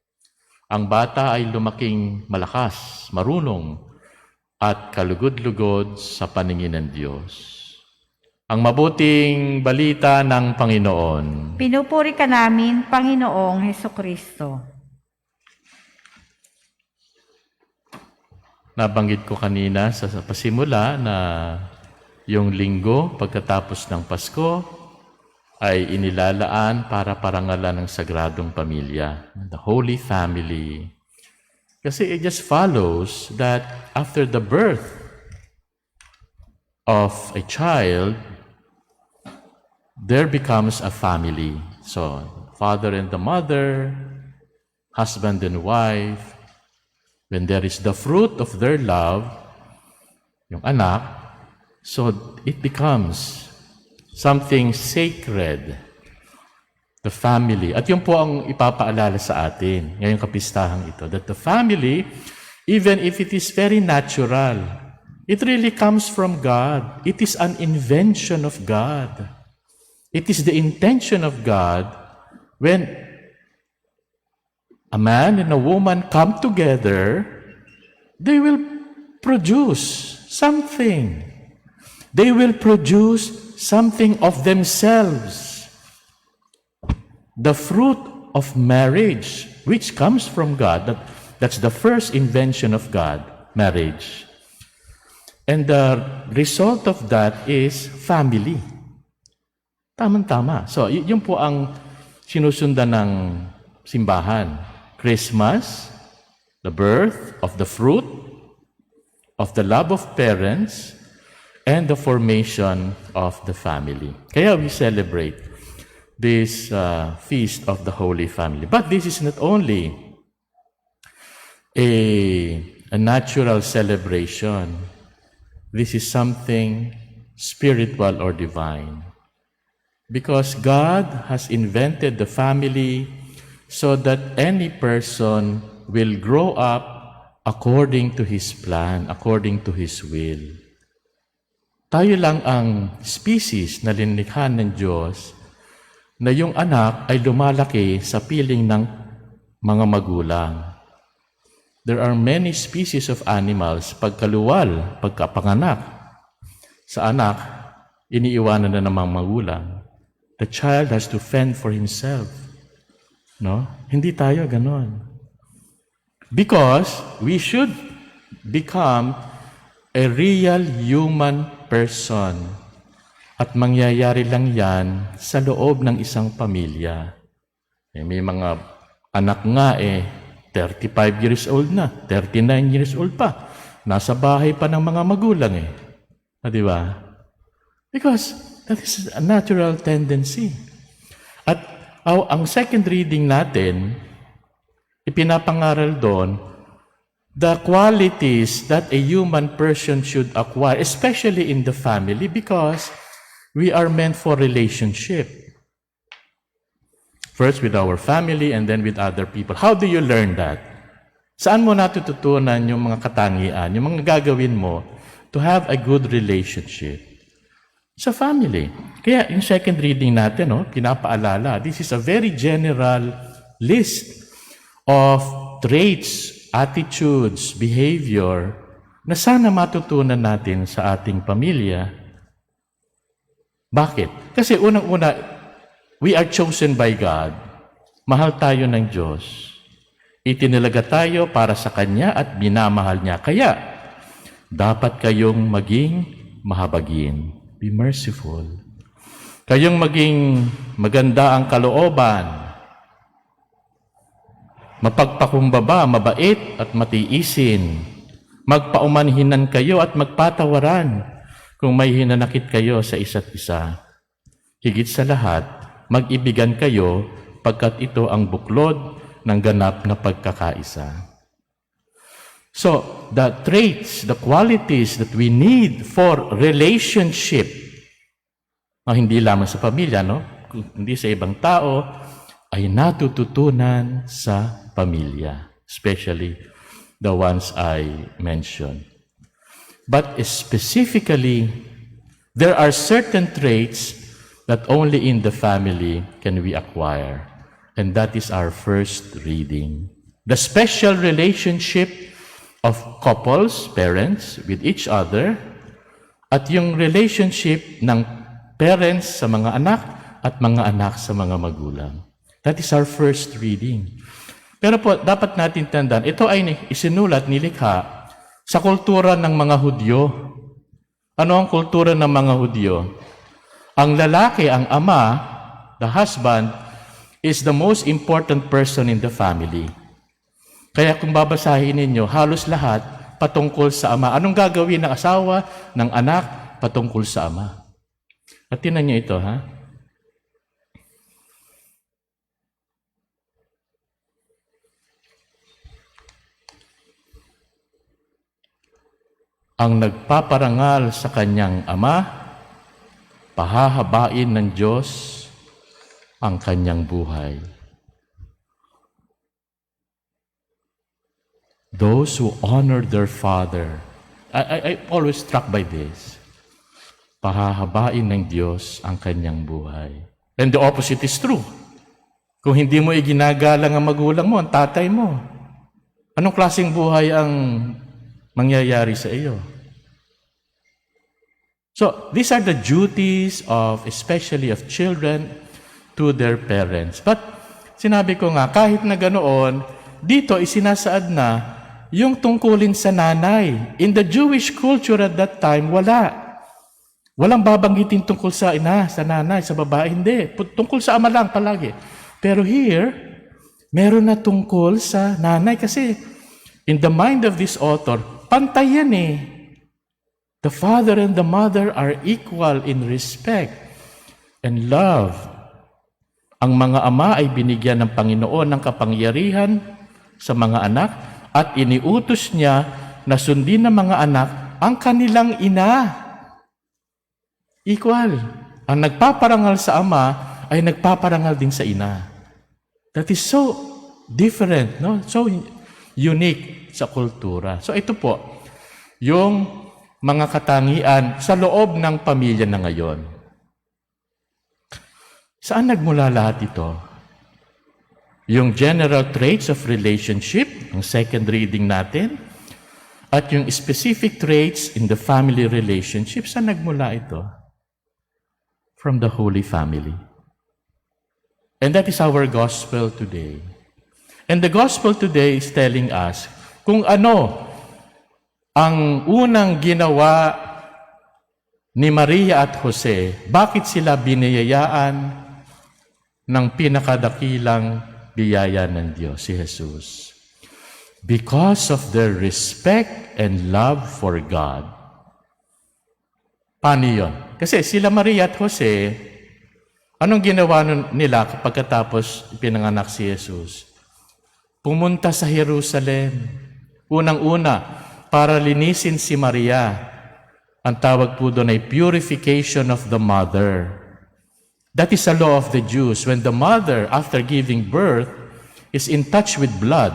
Ang bata ay lumaking malakas, marunong, at kalugod-lugod sa paningin ng Diyos. Ang mabuting balita ng Panginoon. Pinupuri ka namin, Panginoong Hesukristo. Nabanggit ko kanina sa pasimula na yung linggo pagkatapos ng Pasko ay inilalaan para parangalan ng Sagradong Pamilya, the Holy Family. Kasi it just follows that after the birth of a child, there becomes a family. So, father and the mother, husband and wife, when there is the fruit of their love, yung anak, so it becomes something sacred, the family. At yun po ang ipapaalala sa atin ngayong kapistahang ito, that the family, even if it is very natural, it really comes from God. It is an invention of God. It is the intention of God when a man and a woman come together, they will produce something. They will produce something of themselves. The fruit of marriage, which comes from God, that's the first invention of God, marriage. And the result of that is family. Tama-tama. So, yun po ang sinusundan ng simbahan. Christmas, the birth of the fruit of the love of parents, and the formation of the family. Kaya we celebrate this feast of the Holy Family. But this is not only a natural celebration. This is something spiritual or divine. Because God has invented the family so that any person will grow up according to His plan, according to His will. Tayo lang ang species na linikha ng Diyos na yung anak ay lumalaki sa piling ng mga magulang. There are many species of animals, pagkaluwal, pagkapanganak, sa anak, iniiwanan na ng mga magulang. The child has to fend for himself. No? Hindi tayo ganon. Because we should become a real human person. At mangyayari lang yan sa loob ng isang pamilya. May mga anak nga 35 years old na, 39 years old pa. Nasa bahay pa ng mga magulang di ba? Because that is a natural tendency. At ang second reading natin, ipinapangaral doon, the qualities that a human person should acquire, especially in the family, because we are meant for relationship. First with our family and then with other people. How do you learn that? Saan mo natututunan yung mga katangian, yung mga gagawin mo to have a good relationship? Sa family. Kaya yung second reading natin, pinapaalala, this is a very general list of traits, attitudes, behavior na sana matutunan natin sa ating pamilya. Bakit? Kasi unang-una, we are chosen by God. Mahal tayo ng Diyos. Itinilaga tayo para sa Kanya at minamahal Niya. Kaya, dapat kayong maging mahabagin. Be merciful. Kayong maging maganda ang kalooban. Mapagpakumbaba, mabait at matiisin. Magpaumanhinan kayo at magpatawaran kung may hinanakit kayo sa isa't isa. Higit sa lahat, mag-ibigan kayo pagkat ito ang buklod ng ganap na pagkakaisa. So, the traits, the qualities that we need for relationship, hindi lamang sa pamilya, hindi sa ibang tao, ay natututunan sa pamilya, especially the ones I mentioned. But specifically, there are certain traits that only in the family can we acquire. And that is our first reading. The special relationship of couples, parents, with each other, at yung relationship ng parents sa mga anak at mga anak sa mga magulang. That is our first reading. Pero po, dapat natin tandaan, ito ay isinulat, nilikha sa kultura ng mga Hudyo. Ano ang kultura ng mga Hudyo? Ang lalaki, ang ama, the husband, is the most important person in the family. Kaya kung babasahin ninyo, halos lahat patungkol sa ama. Anong gagawin ng asawa, ng anak, patungkol sa ama? At tinan niyo ito, ha? Ang nagpaparangal sa kanyang ama, pahahabain ng Diyos ang kanyang buhay. Those who honor their father, I always struck by this, pahahabain ng Diyos ang kanyang buhay. And the opposite is true. Kung hindi mo iginagalang ang magulang mo, ang tatay mo, anong klaseng buhay ang mangyayari sa iyo? So, these are the duties of, especially of children, to their parents. But, sinabi ko nga, kahit na ganoon, dito isinasaad na yung tungkulin sa nanay. In the Jewish culture at that time, wala. Walang babanggitin tungkol sa ina, sa nanay, sa babae, hindi. Tungkol sa ama lang palagi. Pero here, meron na tungkol sa nanay kasi in the mind of this author, pantay yan eh. The father and the mother are equal in respect and love. Ang mga ama ay binigyan ng Panginoon ng kapangyarihan sa mga anak at iniutos niya na sundin ng mga anak ang kanilang ina. Equal. Ang nagpaparangal sa ama ay nagpaparangal din sa ina. That is so different, no? So unique sa kultura. So ito po, yung mga katangian sa loob ng pamilya na ngayon. Saan nagmula lahat ito? Yung general traits of relationship, ang second reading natin, at yung specific traits in the family relationship, saan nagmula ito? From the Holy Family. And that is our gospel today. And the gospel today is telling us kung ano ang unang ginawa ni Maria at Jose, bakit sila biniyayaan ng pinakadakilang biyaya ng Diyos, si Jesus. Because of their respect and love for God. Paano yun? Kasi sila Maria at Jose, anong ginawa nila pagkatapos pinanganak si Jesus? Pumunta sa Jerusalem. Unang-una, para linisin si Maria. Ang tawag po doon ay purification of the mother. That is a law of the Jews. When the mother, after giving birth, is in touch with blood.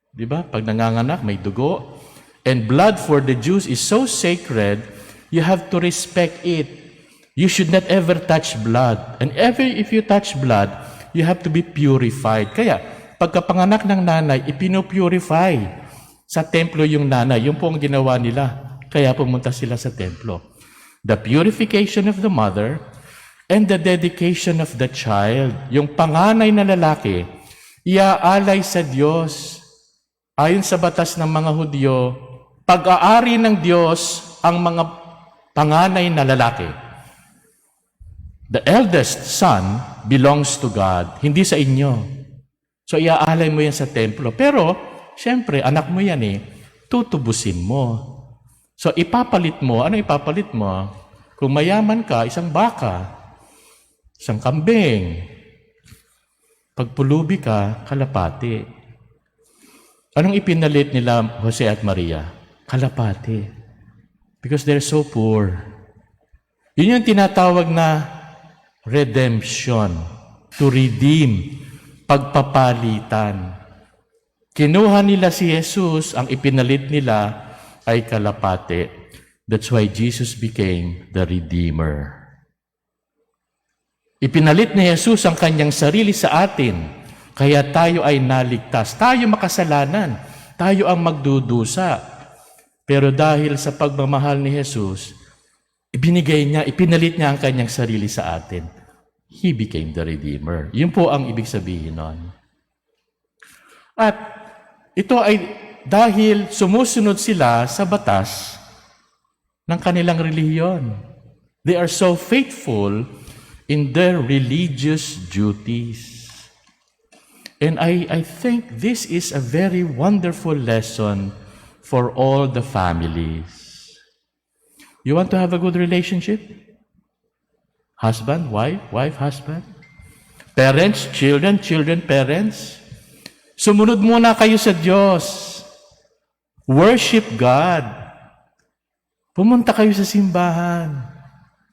Di ba? Pag nanganganak, may dugo. And blood for the Jews is so sacred, you have to respect it. You should not ever touch blood. And if you touch blood, you have to be purified. Kaya, pagkapanganak ng nanay, ipinopurify sa templo yung nanay. Yung po ang ginawa nila. Kaya pumunta sila sa templo. The purification of the mother and the dedication of the child. Yung panganay na lalaki, iaalay sa Diyos. Ayon sa batas ng mga Hudyo, pag-aari ng Diyos ang mga panganay na lalaki. The eldest son belongs to God, hindi sa inyo. So iaalay mo yan sa templo. Pero, syempre, anak mo yan eh, tutubusin mo. So ipapalit mo, ano ipapalit mo? Kung mayaman ka, isang baka. Isang kambing. Pagpulubi ka, kalapati. Anong ipinalit nila Jose at Maria? Kalapati. Because they're so poor. Yun yung tinatawag na redemption. To redeem, pagpapalitan. Kinuha nila si Jesus, ang ipinalit nila ay kalapate. That's why Jesus became the Redeemer. Ipinalit ni Jesus ang kanyang sarili sa atin, kaya tayo ay naligtas. Tayo makasalanan, tayo ang magdudusa. Pero dahil sa pagmamahal ni Jesus, ipinalit niya ang kanyang sarili sa atin. He became the Redeemer. Yun po ang ibig sabihin nun. At ito ay dahil sumusunod sila sa batas ng kanilang relihiyon. They are so faithful in their religious duties. And I think this is a very wonderful lesson for all the families. You want to have a good relationship? Husband, wife, wife, husband? Parents, children, children, parents? Sumunod muna kayo sa Diyos. Worship God. Pumunta kayo sa simbahan.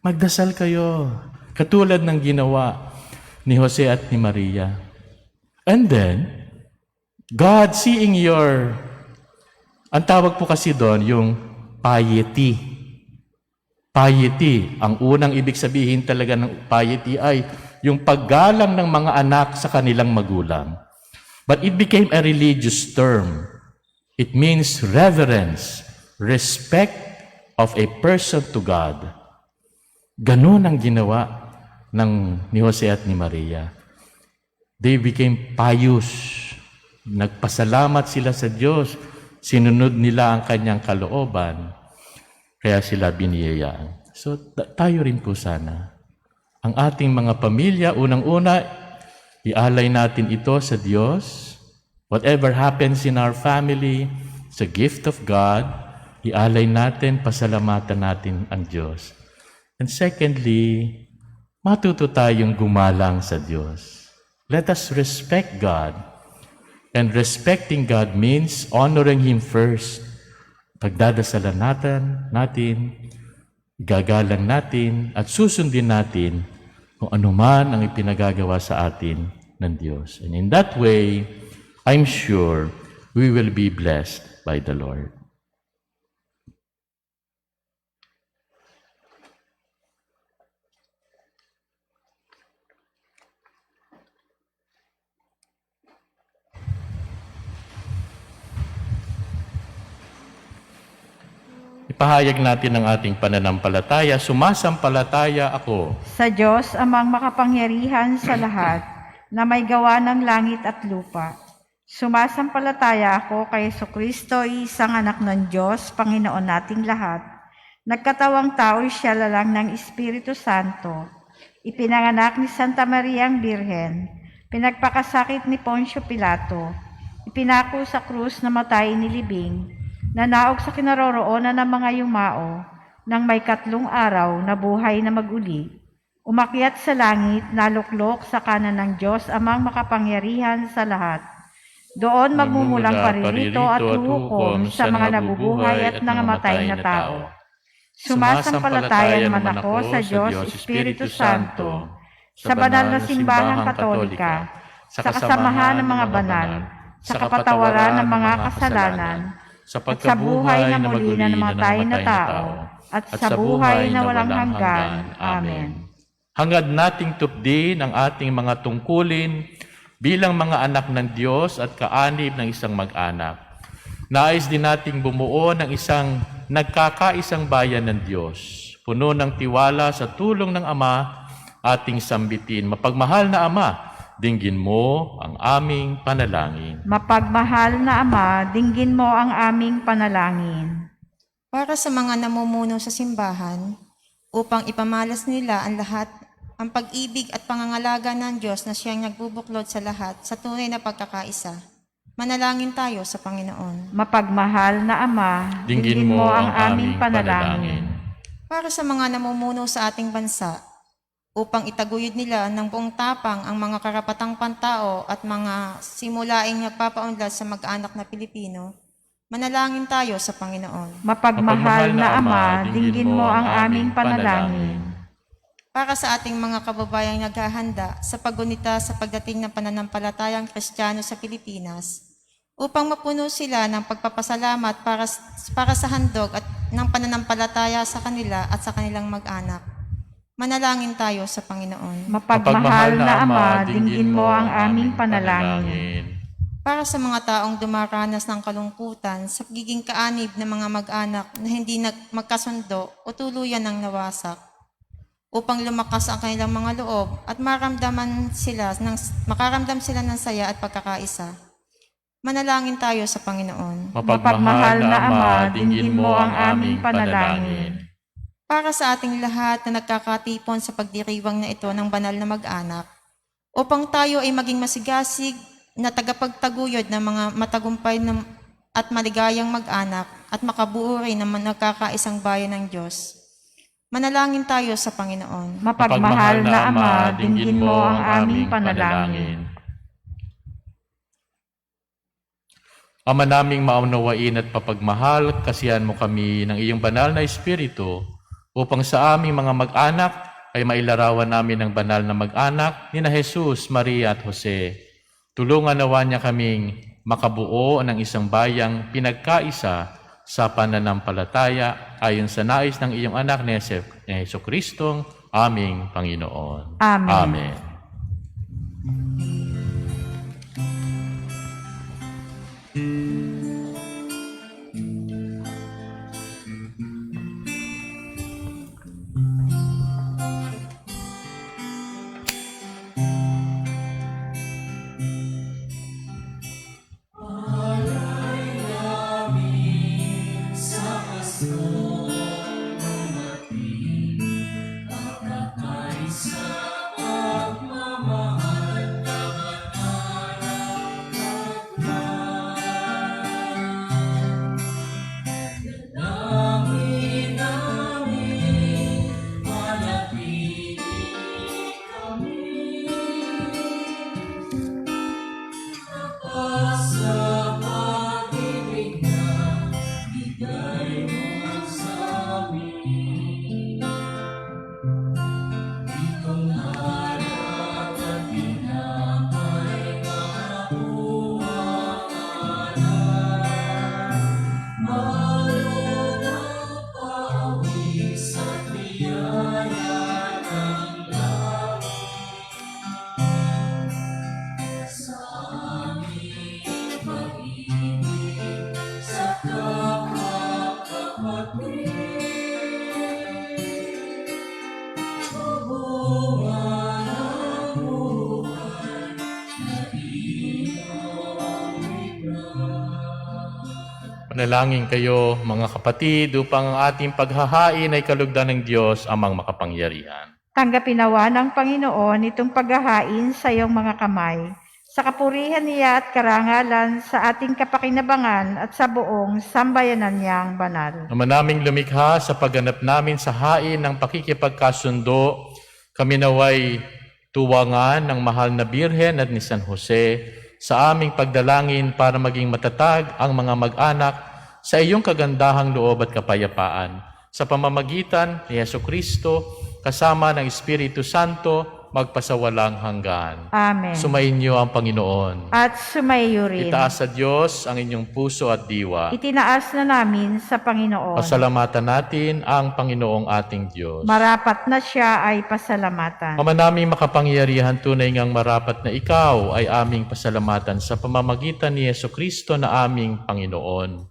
Magdasal kayo. Katulad ng ginawa ni Jose at ni Maria. And then, God seeing ang tawag po kasi doon, yung piety. Piety. Ang unang ibig sabihin talaga ng piety ay yung paggalang ng mga anak sa kanilang magulang. But it became a religious term. It means reverence, respect of a person to God. Ganun ang ginawa ni Jose at ni Maria. They became pious. Nagpasalamat sila sa Diyos. Sinunod nila ang kanyang kalooban. Kaya sila biniyayaan. So, tayo rin po sana. Ang ating mga pamilya, unang-una, ialay natin ito sa Diyos. Whatever happens in our family, it's a gift of God. Ialay natin, pasalamatan natin ang Diyos. And secondly, matuto tayong gumalang sa Diyos. Let us respect God. And respecting God means honoring Him first. Pagdadasalan natin, igagalang natin, at susundin natin kung anuman ang ipinagagawa sa atin ng Diyos. And in that way, I'm sure we will be blessed by the Lord. Ipahayag natin ang ating pananampalataya. Sumasampalataya ako sa Diyos, amang makapangyarihan sa lahat, na may gawa ng langit at lupa. Sumasampalataya ako kay Jesucristo, isang anak ng Diyos, Panginoon nating lahat. Nagkatawang tao siya lalang ng Espiritu Santo. Ipinanganak ni Santa Maria ang Birhen. Pinagpakasakit ni Poncio Pilato. Ipinako sa krus na matay ni Libing. Nanaog sa kinaroroonan ng mga yumao, nang may 3 araw na buhay na maguli. Umakyat sa langit, naluklok sa kanan ng Diyos, amang makapangyarihan sa lahat. Doon magmumulang paririto at huhukom sa mga nabubuhay at nangamatay na tao. Sumasampalataya naman ako sa Diyos, Espiritu Santo, sa banal na simbahang katolika, sa kasamahan ng mga banal, sa kapatawaran ng mga kasalanan, sa pagkabuhay na muli na namatay na tao, at sa buhay na walang hanggan. Amen. Hangad nating tupdin ang ating mga tungkulin bilang mga anak ng Diyos at kaanib ng isang mag-anak. Nais din nating bumuo ng isang nagkakaisang bayan ng Diyos, puno ng tiwala sa tulong ng Ama, ating sambitin. Mapagmahal na Ama, dinggin mo ang aming panalangin. Mapagmahal na Ama, dinggin mo ang aming panalangin. Para sa mga namumuno sa simbahan, upang ipamalas nila ang pag-ibig at pangangalaga ng Diyos na siyang nagbubuklod sa lahat sa tunay na pagkakaisa. Manalangin tayo sa Panginoon. Mapagmahal na Ama, dinggin mo ang aming panalangin. Para sa mga namumuno sa ating bansa, upang itaguyod nila ng buong tapang ang mga karapatang pantao at mga simulaing nagpapaunlad sa mag-anak na Pilipino, manalangin tayo sa Panginoon. Mapagmahal na Ama, dinggin mo ang aming panalangin. para sa ating mga kababayang naghahanda sa paggunita sa pagdating ng pananampalatayang Kristiyano sa Pilipinas, upang mapuno sila ng pagpapasalamat para sa handog at ng pananampalataya sa kanila at sa kanilang mag-anak. Manalangin tayo sa Panginoon. Mapagmahal na Ama, dinggin mo ang aming panalangin. Para sa mga taong dumaranas ng kalungkutan sa pagiging kaanib ng mga mag-anak na hindi magkasundo o tuluyan ng nawasak, upang lumakas ang kanilang mga loob at makaramdam sila ng saya at pagkakaisa. Manalangin tayo sa Panginoon. Mapagmahal na Ama, dinggin mo ang aming panalangin. Para sa ating lahat na nagkakatipon sa pagdiriwang na ito ng banal na mag-anak, upang tayo ay maging masigasig na tagapagtaguyod ng mga matagumpay at maligayang mag-anak at makabuo rin ng nagkakaisang bayan ng Diyos. Manalangin tayo sa Panginoon. Mapagmahal na Ama, dinggin mo ang aming panalangin. Ama naming maunawain at papagmahal, kasihan mo kami ng iyong banal na Espiritu upang sa aming mga mag-anak ay mailarawan namin ang banal na mag-anak ni na Jesus, Maria at Jose. Tulungan nawa niya kaming makabuo ng isang bayang pinagkaisa sa pananampalataya ayon sa nais ng iyong anak ni Jesucristong aming Panginoon. Amen. Amen. Manalangin kayo, mga kapatid, upang ang ating paghahain ay kalugdan ng Diyos amang makapangyarihan. Tanggapin nawa ng Panginoon itong paghahain sa iyong mga kamay, sa kapurihan niya at karangalan sa ating kapakinabangan at sa buong sambayanan niyang banal. Naman naming lumikha sa pagganap namin sa hain ng pakikipagkasundo, kami naway tuwangan ng mahal na Birhen at ni San Jose sa aming pagdalangin para maging matatag ang mga mag-anak sa iyong kagandahang loob at kapayapaan. Sa pamamagitan ni Jesucristo, kasama ng Espiritu Santo, magpasawalang hanggan. Amen. Sumainyo ang Panginoon. At sumaiyo rin. Itaas sa Diyos ang inyong puso at diwa. Itinaas na namin sa Panginoon. Pasalamatan natin ang Panginoong ating Diyos. Marapat na siya ay pasalamatan. Ama naming makapangyarihan, tunay ngang marapat na ikaw ay aming pasalamatan sa pamamagitan ni Jesucristo na aming Panginoon.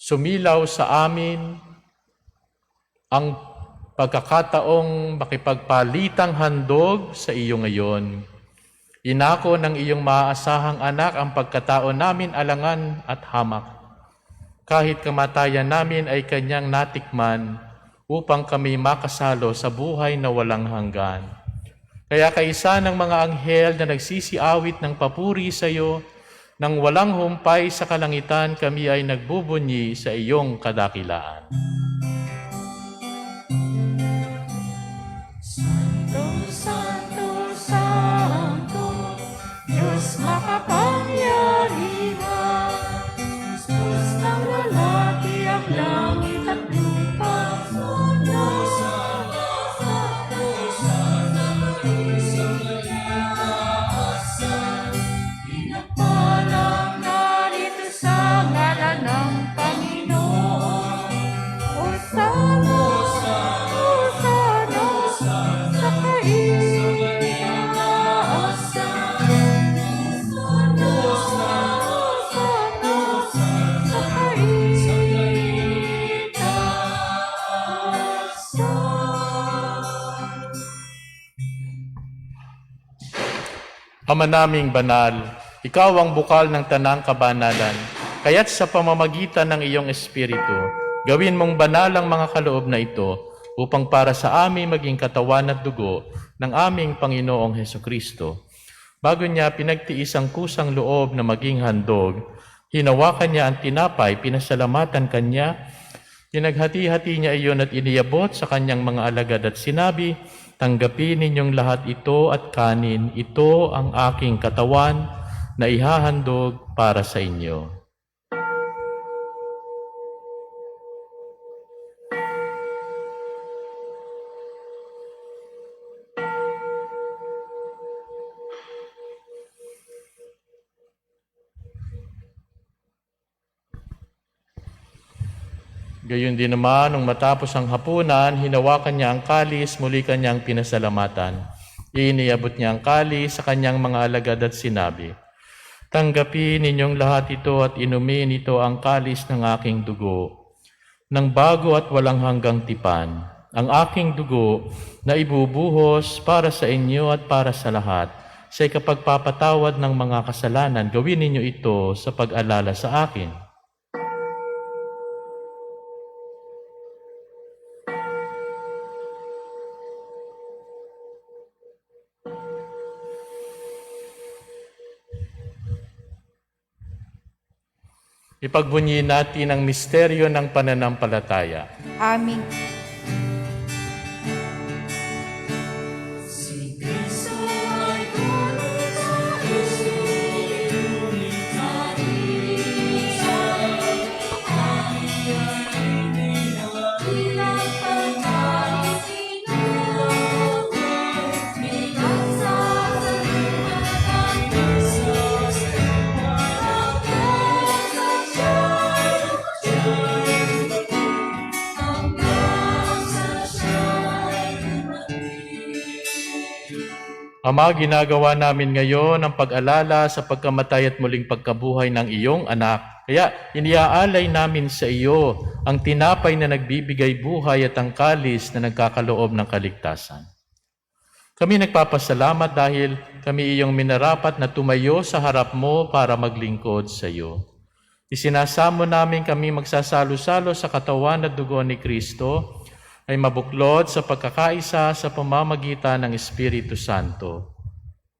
Sumilaw sa amin ang pagkakataong makipagpalitang handog sa iyo ngayon. Inako ng iyong maaasahang anak ang pagkatao namin alangan at hamak. Kahit kamatayan namin ay kanyang natikman upang kami makasalo sa buhay na walang hanggan. Kaya kaisa ng mga anghel na nagsisiawit ng papuri sa iyo, nang walang humpay sa kalangitan kami ay nagbubunyi sa iyong kadakilaan. Diyos makapangyarihan, Diyos na walati ang langit at lupa, Diyos Ama naming banal, ikaw ang bukal ng tanang kabanalan, kaya't sa pamamagitan ng iyong Espiritu, gawin mong banal ang mga kaloob na ito upang para sa amin maging katawan at dugo ng aming Panginoong Hesukristo. Bago niya pinagtiis ang kusang loob na maging handog, hinawakan niya ang tinapay, pinasalamatan kanya, pinaghati-hati niya iyon at iniyabot sa kanyang mga alagad at sinabi, tanggapin ninyong lahat ito at kanin, ito ang aking katawan na ihahandog para sa inyo. Gayon din naman, nung matapos ang hapunan, hinawakan niya ang kalis, muli kanyang pinasalamatan. Iniabot niya ang kalis sa kanyang mga alagad at sinabi, tanggapin ninyong lahat ito at inumin ito ang kalis ng aking dugo, ng bago at walang hanggang tipan, ang aking dugo na ibubuhos para sa inyo at para sa lahat, sa ikapagpapatawad ng mga kasalanan. Gawin ninyo ito sa pag-alala sa akin. Ipagbunyi natin ang misteryo ng pananampalataya. Aming Ama, ginagawa namin ngayon ang pag-alala sa pagkamatay at muling pagkabuhay ng iyong anak. Kaya iniaalay namin sa iyo ang tinapay na nagbibigay buhay at ang kalis na nagkakaloob ng kaligtasan. Kami nagpapasalamat dahil kami iyong minarapat na tumayo sa harap mo para maglingkod sa iyo. Isinasamo namin kami magsasalo-salo sa katawan at dugo ni Kristo, ay mabuklod sa pagkakaisa sa pamamagitan ng Espiritu Santo.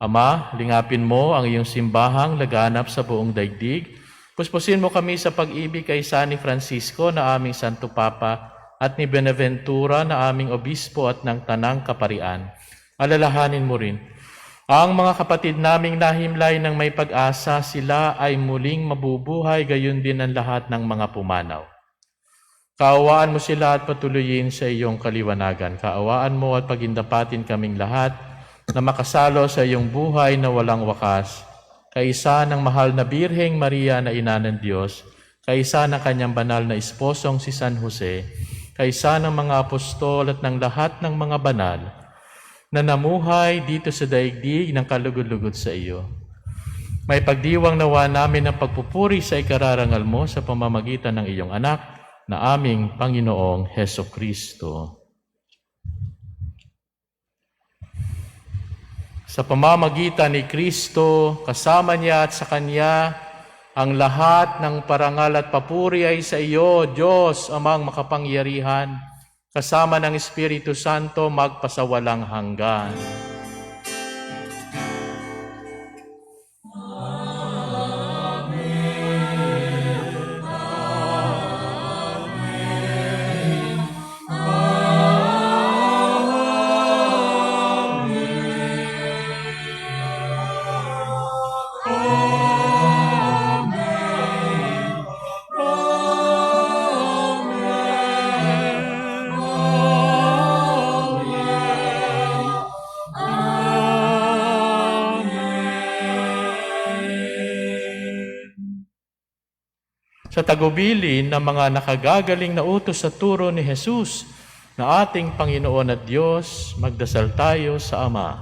Ama, lingapin mo ang iyong simbahang laganap sa buong daigdig. Puspusin mo kami sa pag-ibig kay San Francisco na aming Santo Papa at ni Benaventura na aming Obispo at ng Tanang Kaparian. Alalahanin mo rin ang mga kapatid naming nahimlay ng may pag-asa, sila ay muling mabubuhay, gayon din ang lahat ng mga pumanaw. Kaawaan mo sila at patuloyin sa iyong kaliwanagan. Kaawaan mo at pagindapatin kaming lahat na makasalo sa iyong buhay na walang wakas. Kaisa ng mahal na Birheng Maria na Ina ng Diyos, kaisa ng kanyang banal na esposong si San Jose, kaisa ng mga apostol at ng lahat ng mga banal na namuhay dito sa daigdig ng kalugod-lugod sa iyo. May pagdiwang nawa namin ang pagpupuri sa ikararangal mo sa pamamagitan ng iyong anak, na aming Panginoong Hesukristo. Sa pamamagitan ni Kristo, kasama niya at sa Kanya, ang lahat ng parangal at papuri ay sa iyo, Diyos, Amang makapangyarihan, kasama ng Espiritu Santo, magpasawalang hanggan. Sa tagubilin ng mga nakagagaling na utos sa turo ni Jesus na ating Panginoon at Diyos, magdasal tayo sa Ama.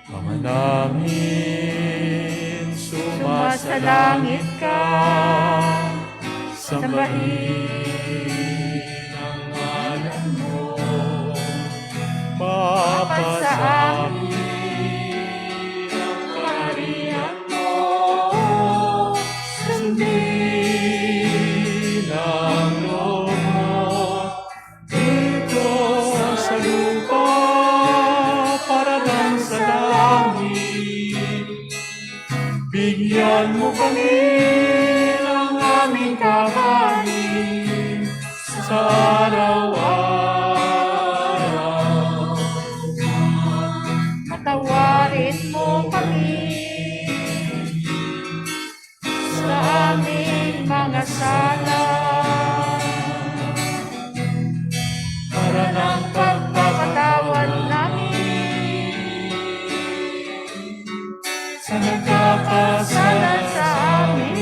Ama namin, sumasa nasa langit ka, sambahin ang ngalan mo, mapansa amin ang kaharian mo, sundin ang loob mo dito sa lupa para lang sa langit. Bigyan mo kami ng aming kakanin sa araw-araw. Patawarin mo kami sa aming mga sala para ng pagpapatawad namin sa nagkakasala sa amin.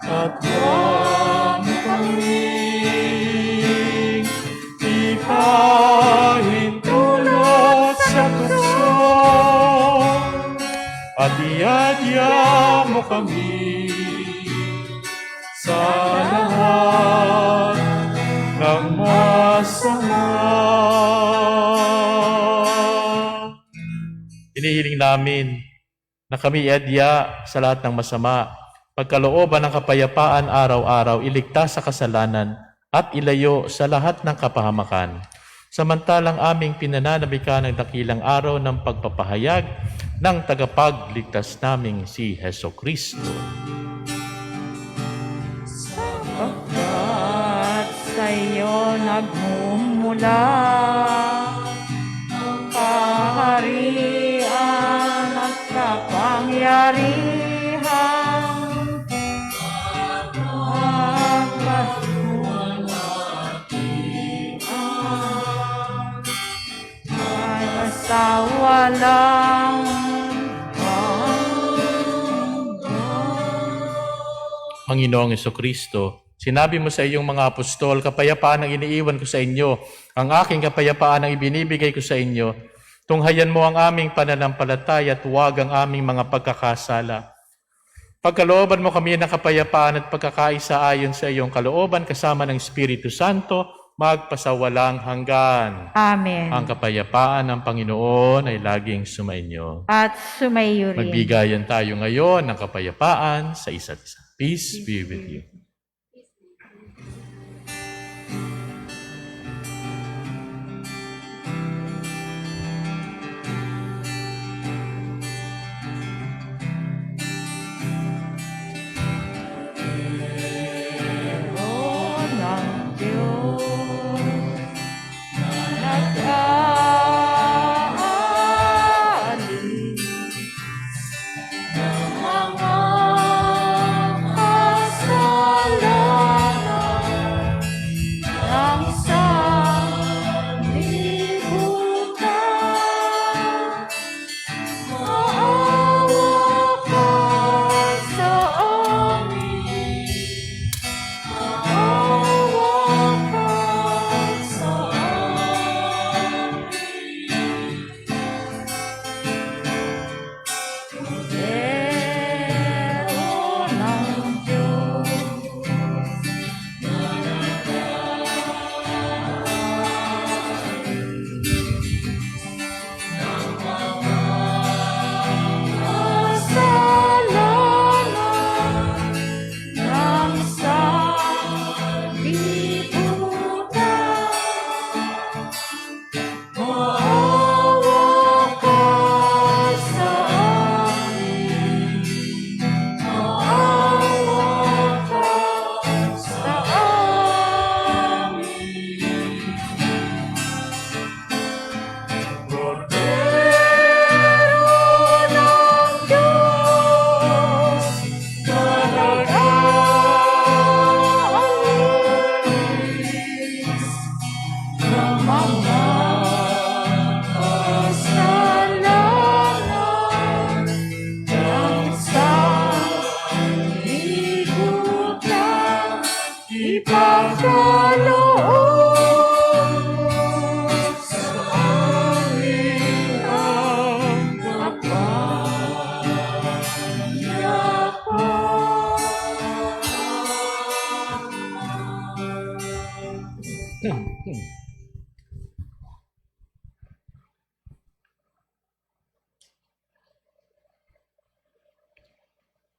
At huwag mo kaming ipahintulot sa tukso, at iadya mo kami sa lahat ng masama. Hinihiling namin na kami iadya sa lahat ng masama, pagkalooban ng kapayapaan araw-araw, iligtas sa kasalanan at ilayo sa lahat ng kapahamakan. Samantalang aming pinananabikan ng dakilang araw ng pagpapahayag ng tagapagligtas naming si Hesukristo. Sapagkat sa iyo nagmumula ang kaharian at kapangyarihan, ang kasuluan ay masawalang Panginoong Hesukristo, sinabi mo sa iyong mga apostol, kapayapaan ang iniiwan ko sa inyo, ang aking kapayapaan ang ibinibigay ko sa inyo. Tunghayan mo ang aming pananampalataya at huwag ang aming mga pagkakasala. Pagkalooban mo kami ng kapayapaan at pagkakaisa ayon sa iyong kalooban kasama ng Espiritu Santo, magpasawalang hanggan. Amen. Ang kapayapaan ng Panginoon ay laging sumainyo. At sumayo rin. Magbigayan tayo ngayon ng kapayapaan sa isa't isa. Peace be with you.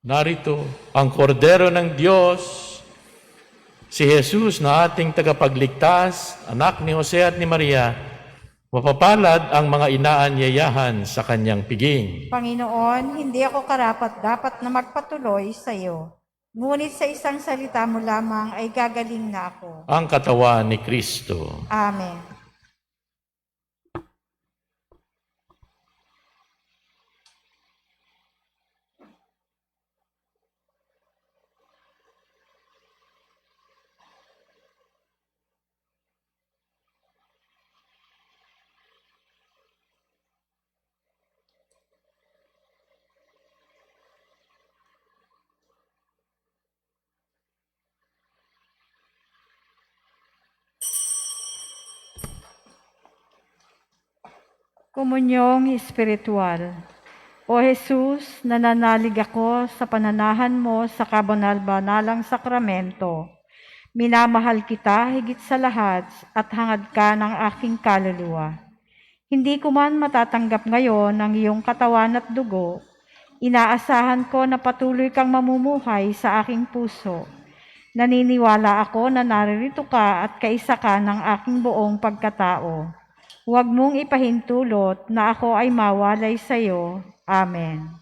Narito ang kordero ng Diyos, si Jesus na ating tagapagligtas, anak ni Jose at ni Maria. Mapapalad ang mga inaanyayahan sa kanyang piging. Panginoon, hindi ako karapat-dapat na magpatuloy sa iyo. Ngunit sa isang salita mo lamang ay gagaling na ako. Ang katawan ni Kristo. Amen. Komunyong Espiritual. O Jesus, nananalig ako sa pananahan mo sa kabanal-banalang sakramento. Minamahal kita higit sa lahat at hangad ka ng aking kaluluwa. Hindi ko man matatanggap ngayon ang iyong katawan at dugo. Inaasahan ko na patuloy kang mamumuhay sa aking puso. Naniniwala ako na naririto ka at kaisa ka ng aking buong pagkatao. Huwag mong ipahintulot na ako ay mawalay sa iyo. Amen.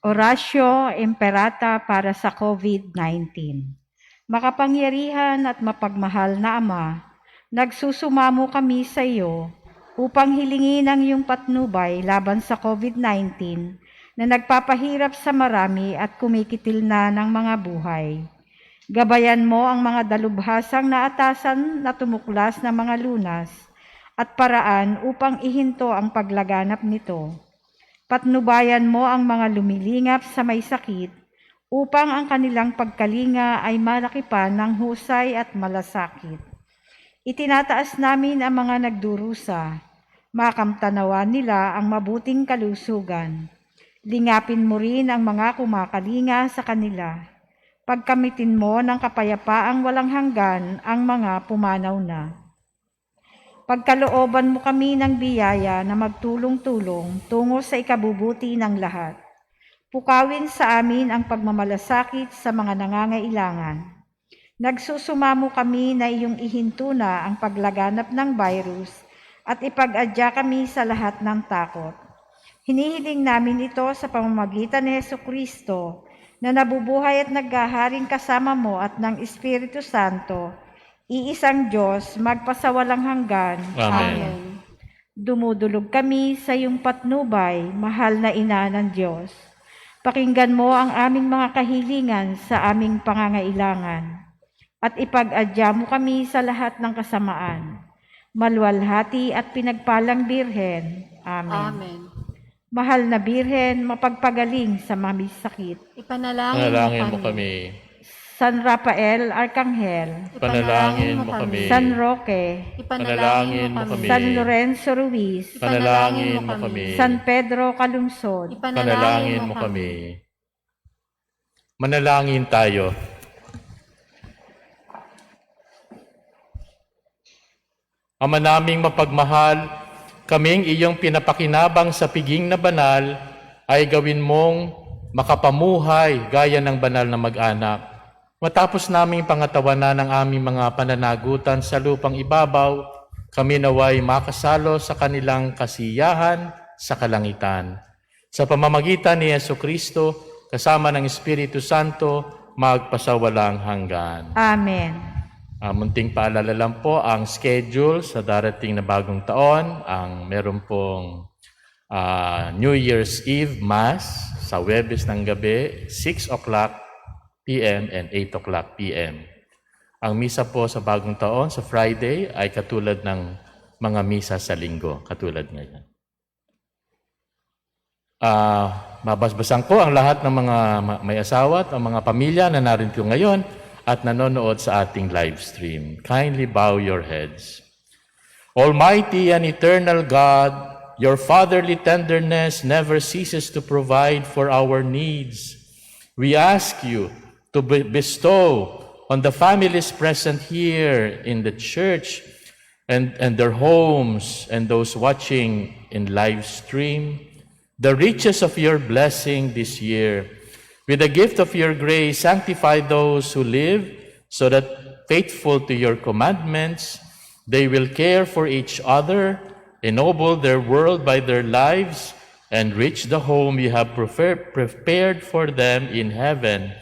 Orasyo Imperata para sa COVID-19. Makapangyarihan at mapagmahal na Ama, nagsusumamo kami sa iyo upang hilingin ang iyong patnubay laban sa COVID-19 na nagpapahirap sa marami at kumikitil na ng mga buhay. Gabayan mo ang mga dalubhasang naatasan na tumuklas ng mga lunas at paraan upang ihinto ang paglaganap nito. Patnubayan mo ang mga lumilingap sa may sakit upang ang kanilang pagkalinga ay malaki pa ng husay at malasakit. Itinataas namin ang mga nagdurusa, makamtanawan nila ang mabuting kalusugan. Lingapin mo rin ang mga kumakalinga sa kanila. Pagkamitin mo ng kapayapaang walang hanggan ang mga pumanaw na. Pagkalooban mo kami ng biyaya na magtulong-tulong tungo sa ikabubuti ng lahat. Pukawin sa amin ang pagmamalasakit sa mga nangangailangan. Nagsusumamo kami na iyong ihinto na ang paglaganap ng virus at ipag-adya kami sa lahat ng takot. Hinihiling namin ito sa pamamagitan ni Jesucristo na nabubuhay at naghaharing kasama mo at ng Espiritu Santo, iisang Diyos, magpasawalang hanggan. Amen. Dumudulog kami sa iyong patnubay, mahal na Ina ng Diyos. Pakinggan mo ang aming mga kahilingan sa aming pangangailangan at ipag-adya mo kami sa lahat ng kasamaan. Maluwalhati at pinagpalang Birhen. Amen. Amen. Mahal na Birhen, mapagpagaling sa sakit. Ipanalangin Panalangin mo kami. San Rafael, Arkanghel. Panalangin mo kami. San Roque. Panalangin mo kami. San Lorenzo Ruiz. Panalangin mo kami. San Pedro Calungsod. Panalangin mo kami. Manalangin tayo. Ama naming mapagmahal, kaming iyong pinapakinabang sa piging na banal ay gawin mong makapamuhay gaya ng banal na mag-anak. Matapos naming pangatawanan ng aming mga pananagutan sa lupang ibabaw, kami naway makasalo sa kanilang kasiyahan sa kalangitan. Sa pamamagitan ni Jesucristo, kasama ng Espiritu Santo, magpasawalang hanggan. Amen. Munting paalala lang po ang schedule sa darating na bagong taon. Meron pong New Year's Eve Mass sa Huwebes ng gabi, 6 o'clock p.m. and 8 o'clock p.m. Ang misa po sa bagong taon, sa Friday, ay katulad ng mga misa sa linggo, katulad ngayon. Mabasbasan ko ang lahat ng mga may asawa at ang mga pamilya na narito ngayon at nanonood sa ating live stream. Kindly bow your heads. Almighty and eternal God, your fatherly tenderness never ceases to provide for our needs. We ask you to bestow on the families present here in the church and their homes and those watching in live stream the riches of your blessing this year. With the gift of your grace, sanctify those who live so that, faithful to your commandments, they will care for each other, ennoble their world by their lives, and reach the home you have prepared for them in heaven.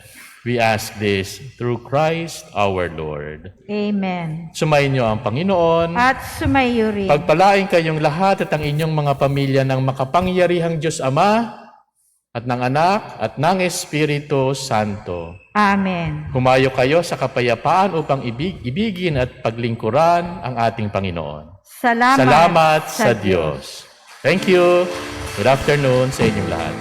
We ask this through Christ our Lord. Amen. Sumayin niyo ang Panginoon. At sumayo rin. Pagpalain kayong lahat at ang inyong mga pamilya ng makapangyarihang Diyos Ama at ng Anak at ng Espiritu Santo. Amen. Humayo kayo sa kapayapaan upang ibigin at paglingkuran ang ating Panginoon. Salamat sa Diyos. Thank you. Good afternoon sa inyong lahat.